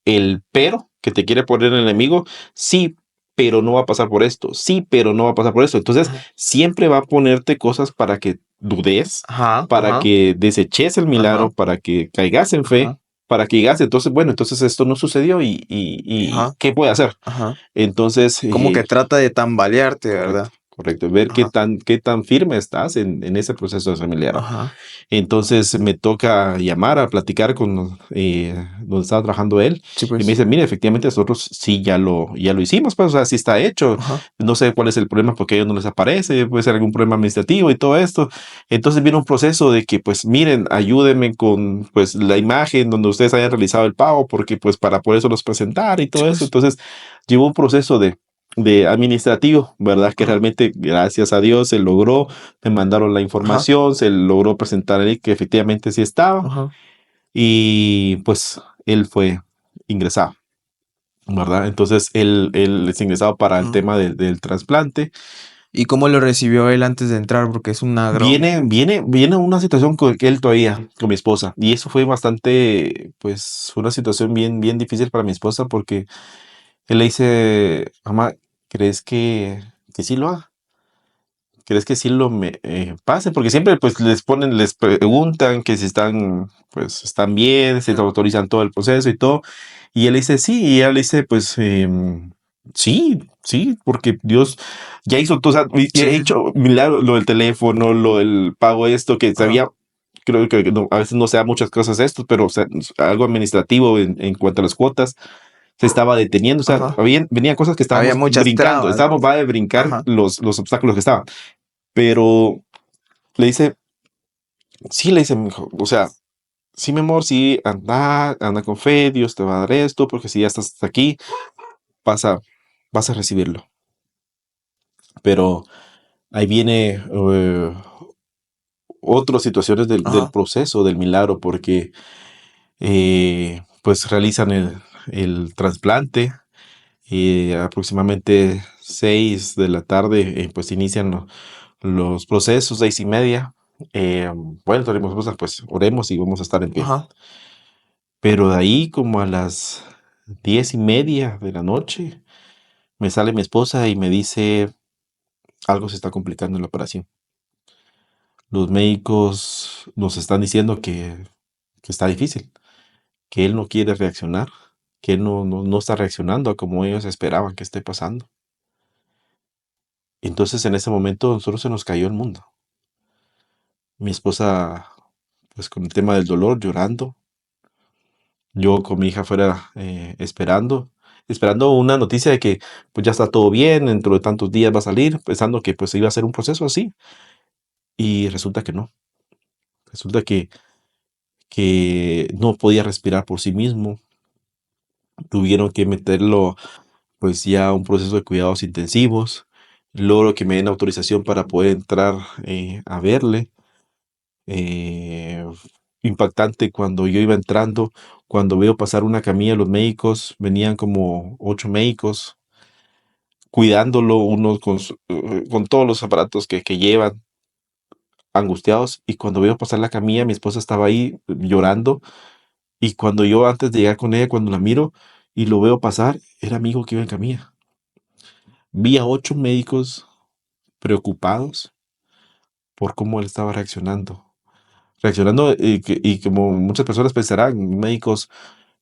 el pero que te quiere poner el enemigo. Sí, pero no va a pasar por esto. Sí, pero no va a pasar por esto. Entonces, Ajá. siempre va a ponerte cosas para que dudes, Ajá, para ajá, que deseches el milagro, ajá, para que caigas en fe, ajá, para que digas, entonces, bueno, entonces esto no sucedió y ajá, ¿qué puede hacer? ajá. Entonces, Como que trata de tambalearte, correcto, ¿verdad? correcto. Ver Ajá, qué tan firme estás en ese proceso de familiar. ajá. Entonces me toca llamar a platicar con donde estaba trabajando él Sí, y me pues. dice, mire, efectivamente nosotros sí ya lo hicimos, pues, o sea, sí está hecho. Ajá. No sé cuál es el problema porque a ellos no les aparece, puede ser algún problema administrativo y todo esto. Entonces viene un proceso de que, pues, miren, ayúdenme con, pues, la imagen donde ustedes hayan realizado el pago porque, pues, para por eso los presentar y Sí, todo eso. pues. Entonces llevó un proceso de administrativo, ¿verdad? Que Ajá, realmente, gracias a Dios, se logró. Me mandaron la ajá, información, se logró presentar ahí que efectivamente sí estaba ajá. y pues él fue ingresado, ¿verdad? Entonces él es ingresado para el Ajá. tema del trasplante. ¿Y cómo lo recibió él antes de entrar? Porque es una gran... Viene una situación con que él todavía, con mi esposa, y eso fue bastante, pues, una situación bien difícil para mi esposa porque él le dice, mamá, ¿crees que sí lo haga? ¿Crees que sí pase? Porque siempre pues les preguntan que si están, pues están bien, si autorizan todo el proceso y todo. Y él dice sí, y ella le dice, pues sí, porque Dios ya hizo todo, o sea, y ha Sí. hecho milagro, lo del teléfono, lo del pago esto, que Ajá. sabía, creo que a veces no se da muchas cosas esto, pero o sea, algo administrativo en cuanto a las cuotas se estaba deteniendo, o sea, Ajá. venían cosas que Había estábamos muchas brincando, trabas. estábamos va de brincar Ajá. los obstáculos que estaban. Pero le dice, sí, le dice, mijo, o sea, sí, mi amor, sí, anda con fe, Dios te va a dar esto, porque si ya estás aquí, vas a, vas a recibirlo. Pero ahí viene otras situaciones del Ajá. proceso del milagro, porque pues realizan el trasplante y aproximadamente 6 de la tarde, pues inician los procesos, 6:30. Bueno, entonces, pues oremos y vamos a estar en pie. Ajá. Pero de ahí como a las 10:30 de la noche me sale mi esposa y me dice algo se está complicando en la operación. Los médicos nos están diciendo que está difícil, que él no quiere reaccionar, que él no está reaccionando a como ellos esperaban que esté pasando. Entonces en ese momento a nosotros se nos cayó el mundo. Mi esposa, pues con el tema del dolor, llorando. Yo con mi hija fuera esperando una noticia de que pues ya está todo bien, dentro de tantos días va a salir, pensando que pues iba a ser un proceso así. Y resulta que no. Resulta que no podía respirar por sí mismo. Tuvieron que meterlo pues ya a un proceso de cuidados intensivos. Logro que me den autorización para poder entrar a verle. eh, Impactante cuando yo iba entrando, cuando veo pasar una camilla, los médicos, venían como 8 médicos cuidándolo, unos con todos los aparatos que llevan, angustiados, y cuando veo pasar la camilla, mi esposa estaba ahí llorando, y cuando yo antes de llegar con ella, cuando la miro y lo veo pasar, era mi hijo que iba en camilla. Vi a 8 médicos preocupados por cómo él estaba reaccionando y como muchas personas pensarán, médicos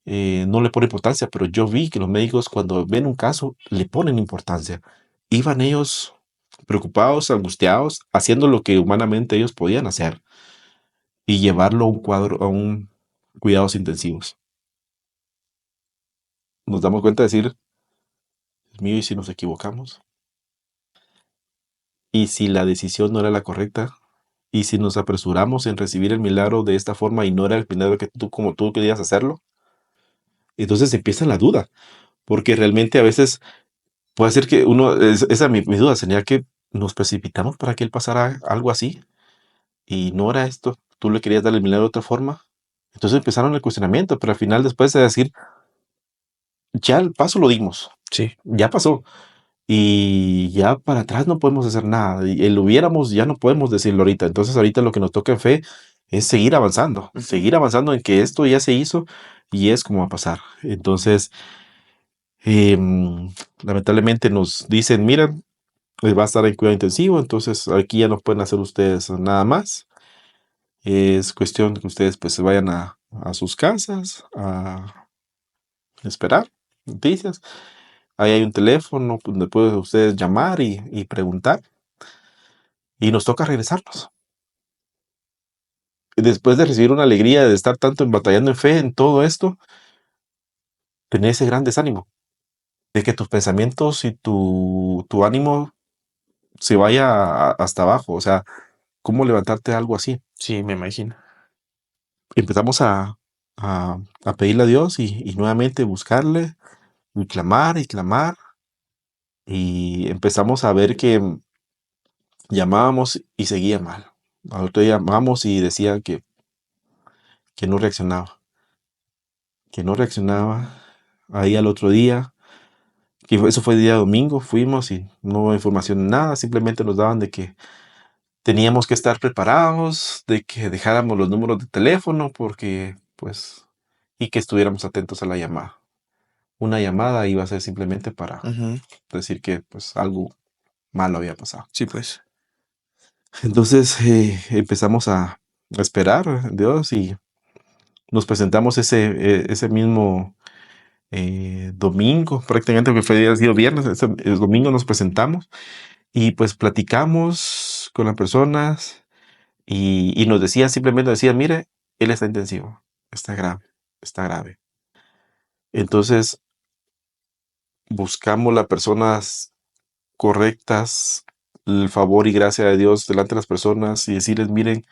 no le ponen importancia, pero yo vi que los médicos cuando ven un caso le ponen importancia. Iban ellos preocupados, angustiados, haciendo lo que humanamente ellos podían hacer y llevarlo a un cuadro, a un cuidados intensivos. Nos damos cuenta de decir, Dios mío, ¿y si nos equivocamos? ¿Y si la decisión no era la correcta? ¿Y si nos apresuramos en recibir el milagro de esta forma y no era el milagro que tú como tú querías hacerlo? Entonces empieza la duda, porque realmente a veces puede ser que esa es mi duda, sería que nos precipitamos para que él pasara algo así y no era esto, tú le querías dar el milagro de otra forma. Entonces empezaron el cuestionamiento, pero al final después de decir, ya el paso lo dimos, Sí. ya pasó. y ya para atrás no podemos hacer nada. Y el hubiéramos ya no podemos decirlo ahorita. Entonces ahorita lo que nos toca en fe es seguir avanzando en que esto ya se hizo y es como va a pasar. Entonces, lamentablemente nos dicen, miren, va a estar en cuidado intensivo, entonces aquí ya no pueden hacer ustedes nada más. Es cuestión que ustedes pues se vayan a sus casas a esperar noticias. Ahí hay un teléfono donde pueden ustedes llamar y preguntar. Y nos toca regresarnos. Después de recibir una alegría de estar tanto batallando en fe en todo esto, tener ese gran desánimo de que tus pensamientos y tu ánimo se vaya hasta abajo. O sea, ¿cómo levantarte algo así? Sí, me imagino. Empezamos a pedirle a Dios y nuevamente buscarle y clamar y clamar. Y empezamos a ver que llamábamos y seguía mal. Al otro día llamamos y decía que no reaccionaba. Que no reaccionaba. Ahí al otro día, eso fue el día domingo, fuimos y no hubo información de nada, simplemente nos daban de que teníamos que estar preparados, de que dejáramos los números de teléfono porque, pues, y que estuviéramos atentos a la llamada. Una llamada iba a ser simplemente para decir que, pues, algo malo había pasado. Sí, pues. Entonces empezamos a esperar a Dios y nos presentamos ese mismo domingo, prácticamente que fue sido viernes, el domingo nos presentamos y pues platicamos con las personas y nos decían, simplemente decían, mire, él está intensivo, está grave, está grave. Entonces buscamos las personas correctas, el favor y gracia de Dios delante de las personas y decirles, miren,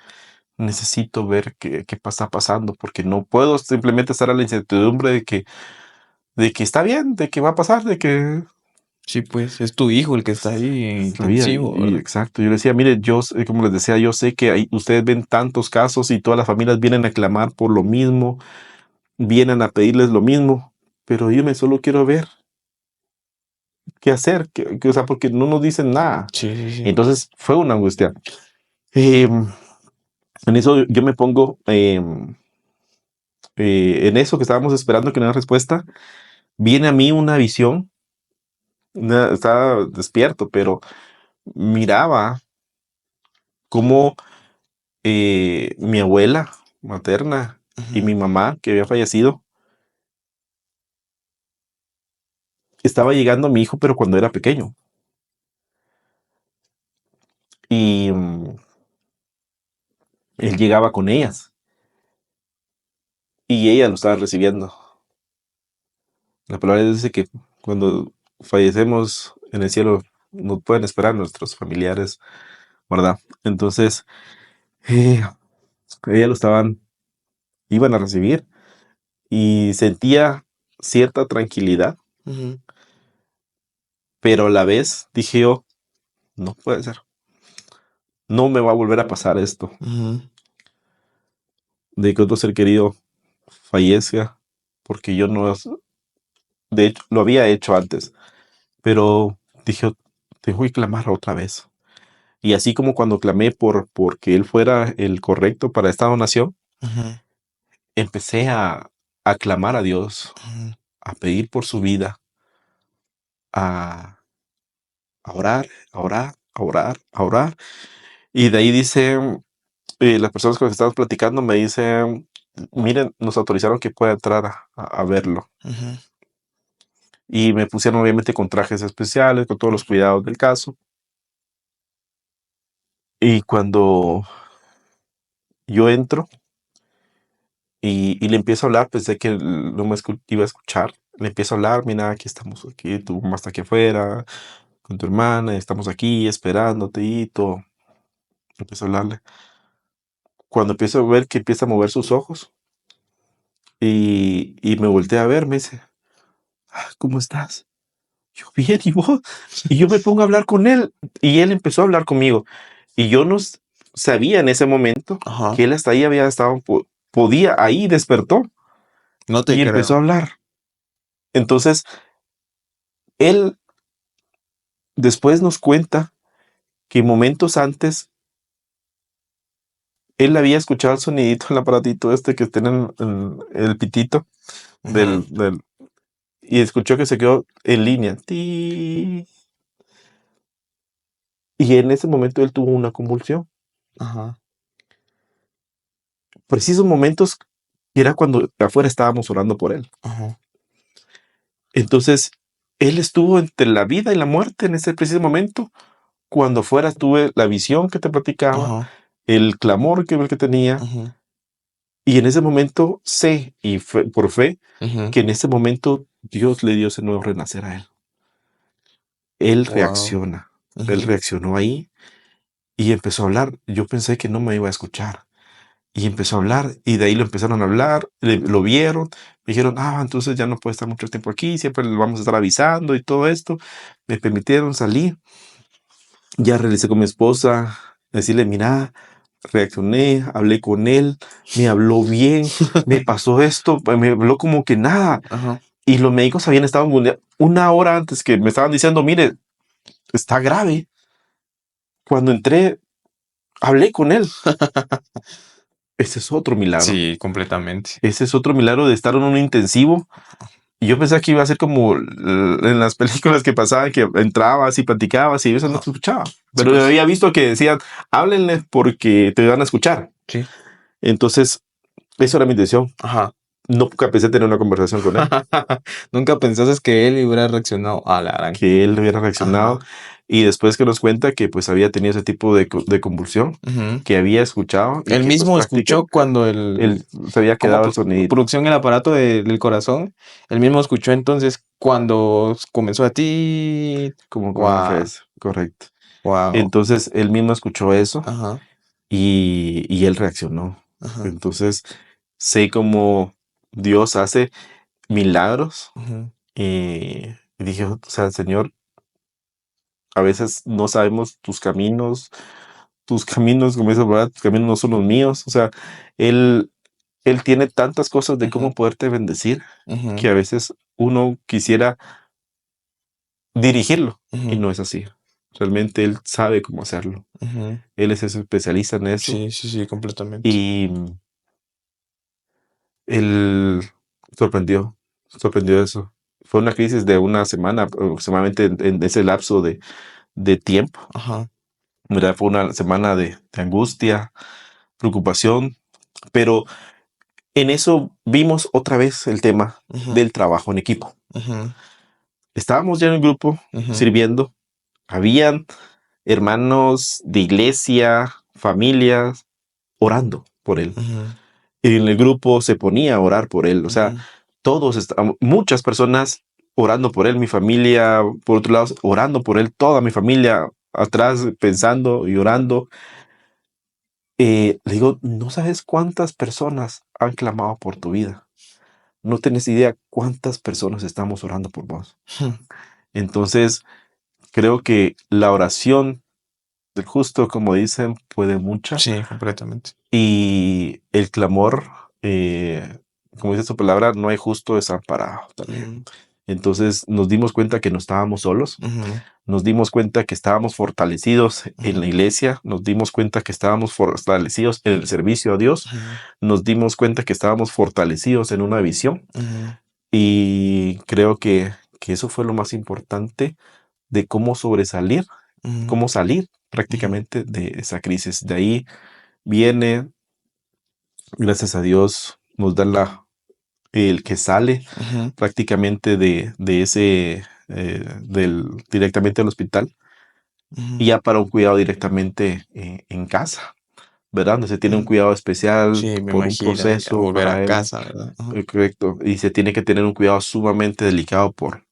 necesito ver qué está pasando, porque no puedo simplemente estar a la incertidumbre de que está bien, de que va a pasar, de que Sí, pues. Es tu hijo el que está ahí sabía. intensivo, ¿verdad? Exacto, yo le decía, mire, yo, como les decía, yo sé que ustedes ven tantos casos y todas las familias vienen a clamar por lo mismo, vienen a pedirles lo mismo, pero yo solo quiero ver qué hacer, o sea, porque no nos dicen nada. Sí, sí, sí. Entonces fue una angustia. En eso yo me pongo, en eso que estábamos esperando que no haya respuesta, viene a mí una visión, estaba despierto, pero miraba cómo mi abuela materna y mi mamá, que había fallecido, estaba llegando a mi hijo, pero cuando era pequeño. Y él llegaba con ellas y ella lo estaba recibiendo. La palabra dice que cuando fallecemos en el cielo nos pueden esperar nuestros familiares, ¿verdad? Entonces, eh, ella iban a recibir y sentía cierta tranquilidad, pero a la vez dije yo, no puede ser, no me va a volver a pasar esto, de que otro ser querido fallezca, porque yo no, de hecho, lo había hecho antes, pero dije, tengo que clamar otra vez. Y así como cuando clamé porque él fuera el correcto para esta donación, empecé a clamar a Dios, a pedir por su vida, a, a orar, a orar, a orar, a orar. Y de ahí dice, las personas con las que estamos platicando me dicen, miren, nos autorizaron que pueda entrar a verlo. Y me pusieron obviamente con trajes especiales, con todos los cuidados del caso. Y cuando yo entro y le empiezo a hablar, pensé que no me iba a escuchar. Le empiezo a hablar, mira, aquí estamos, aquí, tu mamá está aquí afuera, con tu hermana, estamos aquí esperándote y todo. Empiezo a hablarle. Cuando empiezo a ver que empieza a mover sus ojos y me voltea a ver, me dice, ¿cómo estás? Yo, bien, ¿y vos? Y yo me pongo a hablar con él y él empezó a hablar conmigo. Y yo no sabía en ese momento que él hasta ahí había estado, podía, ahí despertó No te y creo. empezó a hablar. Entonces, él después nos cuenta que momentos antes él había escuchado el sonidito, el aparatito este que tiene el pitito del, y escuchó que se quedó en línea. Ti. Y en ese momento él tuvo una convulsión. Ajá. Precisos momentos que era cuando afuera estábamos orando por él. Ajá. Entonces, él estuvo entre la vida y la muerte en ese preciso momento. Cuando afuera tuve la visión que te platicaba, Ajá. el clamor que tenía. Ajá. Y en ese momento sé, y por fe, Ajá. que en ese momento Dios le dio ese nuevo renacer a él. Él Wow. reacciona. Él Ajá. reaccionó ahí y empezó a hablar. Yo pensé que no me iba a escuchar. Y empezó a hablar, y de ahí lo empezaron a hablar, lo vieron, me dijeron, entonces ya no puede estar mucho tiempo aquí, siempre le vamos a estar avisando y todo esto. Me permitieron salir. Ya realicé con mi esposa, decirle, mira, reaccioné, hablé con él, me habló bien, me pasó esto, me habló como que nada. Ajá. Y los médicos habían estado una hora antes que me estaban diciendo, mire, está grave. Cuando entré, hablé con él. Ese es otro milagro. Sí, completamente. Ese es otro milagro de estar en un intensivo. Y yo pensaba que iba a ser como en las películas que pasaban, que entrabas y platicabas y eso no se escuchaba. Pero pues. había visto que decían, háblenle porque te van a escuchar. Sí. Entonces, eso era mi intención. Ajá. Nunca pensé tener una conversación con él. Nunca pensaste que él hubiera reaccionado a la gran. Que él hubiera reaccionado. Ajá. Y después que nos cuenta que pues había tenido ese tipo de convulsión, Ujú. que había escuchado. Y Él que, mismo pues, escuchó cuando él se había como quedado el sonido. producción el aparato del corazón. Él mismo escuchó entonces cuando comenzó a ti. Como con Wow. cafés, correcto. Wow. Entonces él mismo escuchó eso. Ajá. Y él reaccionó. Ajá. Entonces sé cómo Dios hace milagros. Ujú. Y dije, o sea, Señor, a veces no sabemos tus caminos, como dice, ¿verdad? Tus caminos no son los míos. O sea, Él, él tiene tantas cosas de cómo Ujú. poderte bendecir Ujú. que a veces uno quisiera dirigirlo y Ujú. no es así. Realmente Él sabe cómo hacerlo. Ujú. Él es ese especialista en eso. Sí, completamente. Y él sorprendió eso. Fue una crisis de una semana aproximadamente en ese lapso de tiempo. Ajá. ¿Verdad? Fue una semana de angustia, preocupación, pero en eso vimos otra vez el tema Ujú. del trabajo en equipo. Ujú. Estábamos ya en el grupo Ujú. sirviendo. Habían hermanos de iglesia, familias, orando por él. Ujú. Y en el grupo se ponía a orar por él. O sea, Ujú. muchas personas orando por él, mi familia, por otro lado, orando por él, toda mi familia atrás pensando y orando. Le digo, no sabes cuántas personas han clamado por tu vida. No tenés idea cuántas personas estamos orando por vos. Ujú. Entonces, creo que la oración del justo, como dicen, puede mucho. Sí, completamente. Y el clamor, como dice su palabra, no hay justo desamparado también. Ujú. Entonces nos dimos cuenta que no estábamos solos, Ujú. nos dimos cuenta que estábamos fortalecidos en Ujú. la iglesia, nos dimos cuenta que estábamos fortalecidos en el servicio a Dios, Ujú. nos dimos cuenta que estábamos fortalecidos en una visión Ujú. y creo que eso fue lo más importante de cómo sobresalir, Ujú. cómo salir Ujú. prácticamente de esa crisis. De ahí viene, gracias a Dios, nos da el que sale Ujú. prácticamente de ese, directamente al hospital Ujú. y ya para un cuidado directamente en casa, ¿verdad? Donde se tiene un Ujú. cuidado especial Sí, me por un imagino, ya proceso volver a para él, casa, ¿verdad? Ajá. correcto, y se tiene que tener un cuidado sumamente delicado por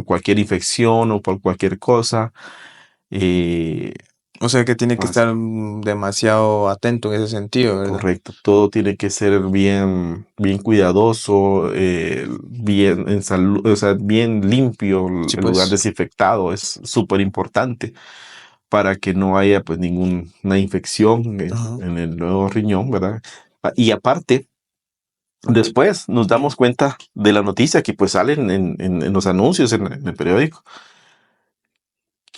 cualquier infección o por cualquier cosa. eh, O sea que tiene que Pas- estar demasiado atento en ese sentido, ¿verdad? Correcto, todo tiene que ser bien, bien cuidadoso, bien en salud, o sea, bien limpio, Sí, el lugar pues. desinfectado es súper importante para que no haya pues ninguna infección Ajá. en el nuevo riñón, ¿verdad? Y aparte, después nos damos cuenta de la noticia que pues salen en los anuncios en el periódico,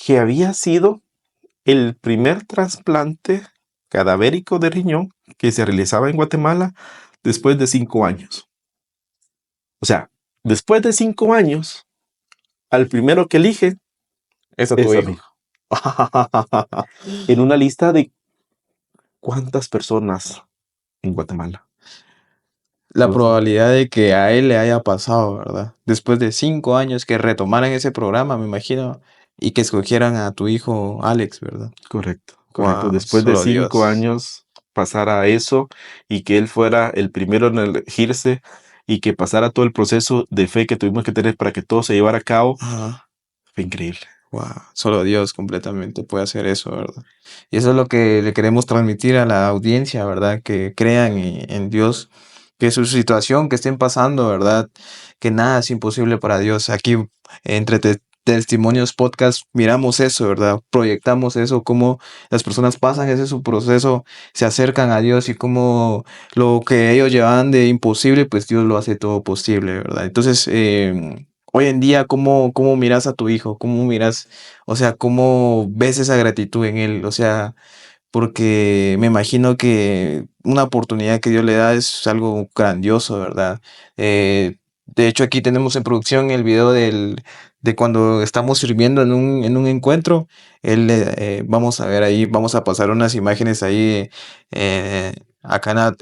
que había sido el primer trasplante cadavérico de riñón que se realizaba en Guatemala después de 5 años. O sea, después de 5 años, al primero que elige Es a tu es a hijo. mi hijo. En una lista de cuántas personas en Guatemala. La Entonces, probabilidad de que a él le haya pasado, ¿verdad? Después de 5 años que retomaran ese programa, me imagino, y que escogieran a tu hijo Alex, ¿verdad? correcto. Wow, Después de solo 5 Dios. años pasara eso y que él fuera el primero en elegirse y que pasara todo el proceso de fe que tuvimos que tener para que todo se llevara a cabo, Ajá. fue increíble. Wow, solo Dios completamente puede hacer eso, ¿verdad? Y eso es lo que le queremos transmitir a la audiencia, ¿verdad? Que crean en Dios, que su situación que estén pasando, ¿verdad? Que nada es imposible para Dios. Aquí, entre Testimonios Podcast, miramos eso, ¿verdad? Proyectamos eso, cómo las personas pasan ese su proceso, se acercan a Dios y cómo lo que ellos llevaban de imposible, pues Dios lo hace todo posible, ¿verdad? Entonces, hoy en día, ¿cómo miras a tu hijo? ¿Cómo miras, o sea, cómo ves esa gratitud en él? O sea, porque me imagino que una oportunidad que Dios le da es algo grandioso, ¿verdad? De hecho, aquí tenemos en producción el video de cuando estamos sirviendo en un encuentro. Vamos a ver ahí, vamos a pasar unas imágenes ahí, acá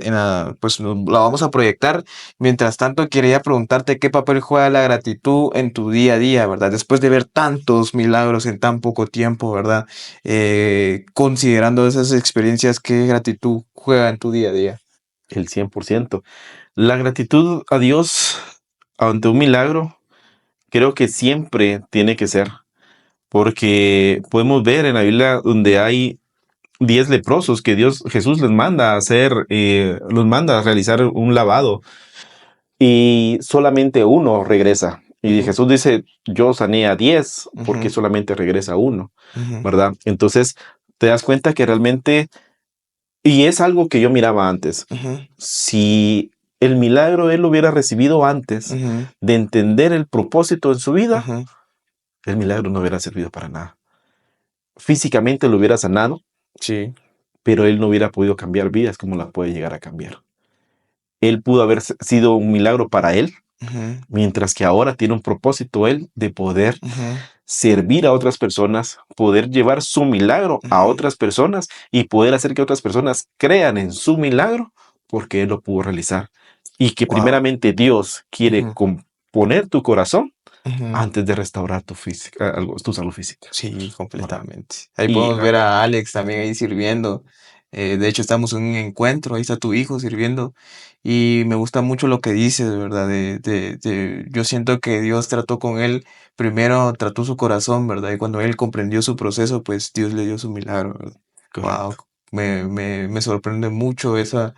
pues la vamos a proyectar. Mientras tanto, quería preguntarte qué papel juega la gratitud en tu día a día, ¿verdad? Después de ver tantos milagros en tan poco tiempo, ¿verdad? Considerando esas experiencias, ¿qué gratitud juega en tu día a día? El 100%. La gratitud a Dios ante un milagro, creo que siempre tiene que ser, porque podemos ver en la Biblia donde hay 10 leprosos que Jesús les manda a hacer, los manda a realizar un lavado y solamente uno regresa. Y Ujú, Jesús dice, yo sané a 10 porque ujú, solamente regresa uno, ujú, ¿verdad? Entonces te das cuenta que realmente, y es algo que yo miraba antes, ujú, si el milagro él lo hubiera recibido antes ujú, de entender el propósito en su vida, ujú. el milagro no hubiera servido para nada. Físicamente lo hubiera sanado, Sí. pero él no hubiera podido cambiar vidas como la puede llegar a cambiar. Él pudo haber sido un milagro para él, Ujú, mientras que ahora tiene un propósito él de poder ujú, servir a otras personas, poder llevar su milagro a ujú. otras personas y poder hacer que otras personas crean en su milagro porque él lo pudo realizar. Y que Wow. primeramente Dios quiere Ujú, componer tu corazón ujú. antes de restaurar tu salud física, Sí, ¿verdad? completamente. Ahí Y podemos ver a Alex también ahí sirviendo. De hecho, estamos en un encuentro, ahí está tu hijo sirviendo. Y me gusta mucho lo que dices, ¿verdad? Yo siento que Dios trató con él, primero trató su corazón, ¿verdad? Y cuando él comprendió su proceso, pues Dios le dio su milagro, ¿verdad? Wow, correcto. me sorprende mucho esa,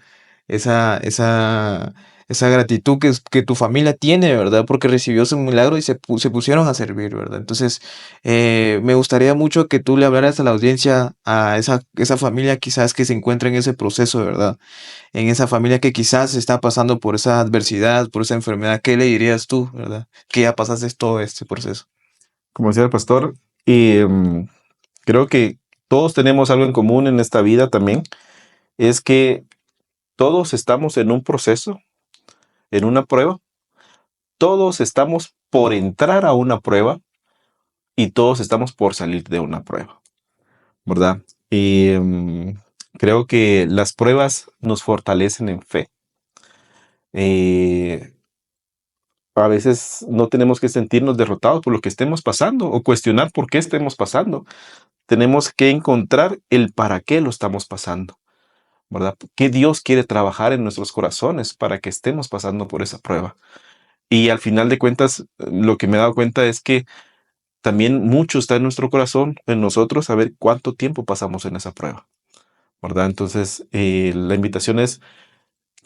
esa gratitud que tu familia tiene, ¿verdad? Porque recibió su milagro y se pusieron a servir, ¿verdad? Entonces, me gustaría mucho que tú le hablaras a la audiencia, a esa familia quizás que se encuentra en ese proceso, ¿verdad? En esa familia que quizás está pasando por esa adversidad, por esa enfermedad. ¿Qué le dirías tú, ¿verdad? Que ya pasaste todo este proceso. Como decía el pastor, y creo que todos tenemos algo en común en esta vida también, es que todos estamos en un proceso, en una prueba, todos estamos por entrar a una prueba y todos estamos por salir de una prueba, ¿verdad? Y creo que las pruebas nos fortalecen en fe. Eh, a veces no tenemos que sentirnos derrotados por lo que estemos pasando o cuestionar por qué estemos pasando. Tenemos que encontrar el para qué lo estamos pasando, ¿verdad? ¿Qué Dios quiere trabajar en nuestros corazones para que estemos pasando por esa prueba? Y al final de cuentas, lo que me he dado cuenta es que también mucho está en nuestro corazón, en nosotros, saber cuánto tiempo pasamos en esa prueba, ¿verdad? Entonces, la invitación es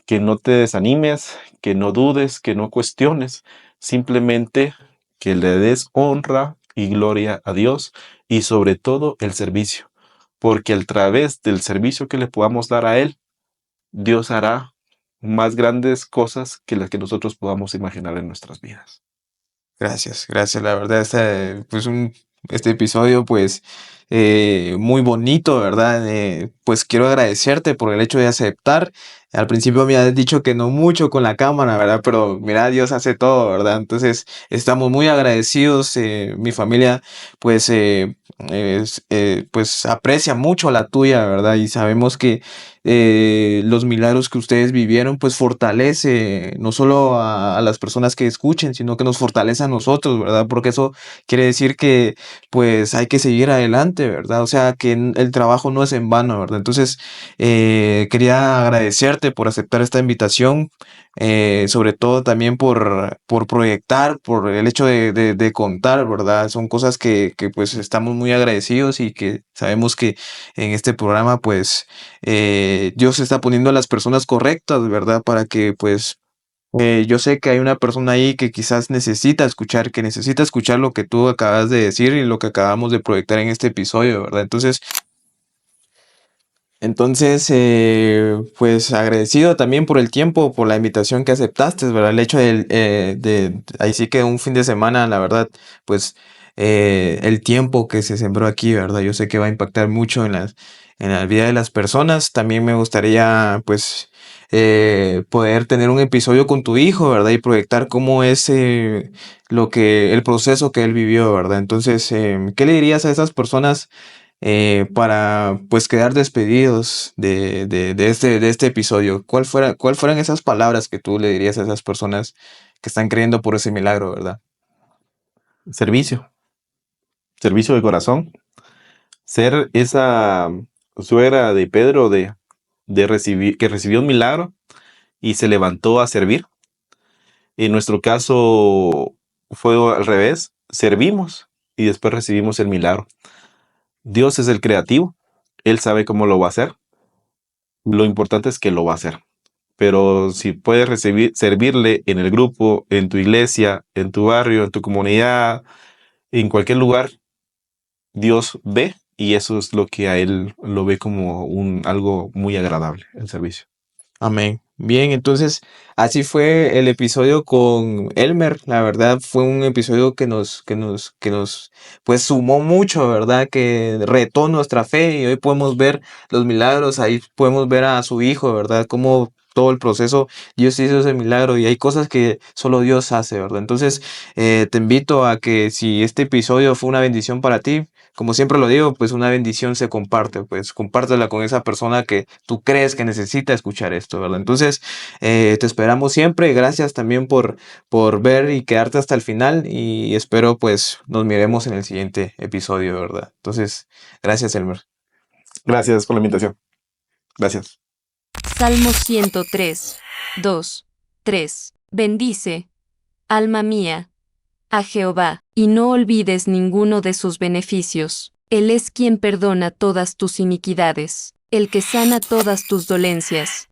que no te desanimes, que no dudes, que no cuestiones, simplemente que le des honra y gloria a Dios y sobre todo el servicio, porque a través del servicio que le podamos dar a Él, Dios hará más grandes cosas que las que nosotros podamos imaginar en nuestras vidas. Gracias, gracias. La verdad, pues este episodio pues muy bonito, ¿verdad? Pues quiero agradecerte por el hecho de aceptar. Al principio me has dicho que no mucho con la cámara, ¿verdad? Pero mira, Dios hace todo, ¿verdad? Entonces estamos muy agradecidos. Mi familia pues, pues aprecia mucho la tuya, ¿verdad? Y sabemos que los milagros que ustedes vivieron pues fortalece no solo a las personas que escuchen, sino que nos fortalece a nosotros, ¿verdad? Porque eso quiere decir que pues hay que seguir adelante, ¿verdad? O sea, que el trabajo no es en vano, ¿verdad? Entonces, quería agradecerte por aceptar esta invitación, sobre todo también por proyectar, por el hecho de contar, ¿verdad? Son cosas que pues estamos muy agradecidos y que sabemos que en este programa pues Dios está poniendo a las personas correctas, ¿verdad? Para que pues yo sé que hay una persona ahí que quizás necesita escuchar, que necesita escuchar lo que tú acabas de decir y lo que acabamos de proyectar en este episodio, ¿verdad? Entonces, pues agradecido también por el tiempo, por la invitación que aceptaste, ¿verdad? El hecho ahí sí que un fin de semana, la verdad, pues el tiempo que se sembró aquí, ¿verdad? Yo sé que va a impactar mucho en la vida de las personas. También me gustaría, pues, poder tener un episodio con tu hijo, ¿verdad? Y proyectar cómo es el proceso que él vivió, ¿verdad? Entonces, ¿qué le dirías a esas personas? Para pues quedar despedidos de este episodio. ¿Cuál fueran esas palabras que tú le dirías a esas personas que están creyendo por ese milagro, verdad? Servicio, servicio de corazón. Ser esa suegra de Pedro de recibir, que recibió un milagro y se levantó a servir. En nuestro caso fue al revés, servimos y después recibimos el milagro. Dios es el creativo, Él sabe cómo lo va a hacer, lo importante es que lo va a hacer. Pero si puedes servirle en el grupo, en tu iglesia, en tu barrio, en tu comunidad, en cualquier lugar, Dios ve y eso es lo que a Él lo ve como algo muy agradable, el servicio. Amén. Bien, entonces así fue el episodio con Elmer. La verdad fue un episodio pues sumó mucho, ¿verdad? Que retó nuestra fe y hoy podemos ver los milagros. Ahí podemos ver a su hijo, ¿verdad? Cómo todo el proceso Dios hizo ese milagro y hay cosas que solo Dios hace, ¿verdad? Entonces te invito a que si este episodio fue una bendición para ti, como siempre lo digo, pues una bendición se comparte, pues compártela con esa persona que tú crees que necesita escuchar esto, ¿verdad? Entonces, te esperamos siempre. Gracias también por ver y quedarte hasta el final y espero pues nos miremos en el siguiente episodio, ¿verdad? Entonces, gracias, Elmer. Gracias por la invitación. Gracias. Salmo 103, 2, 3. Bendice, alma mía, a Jehová, y no olvides ninguno de sus beneficios. Él es quien perdona todas tus iniquidades, el que sana todas tus dolencias,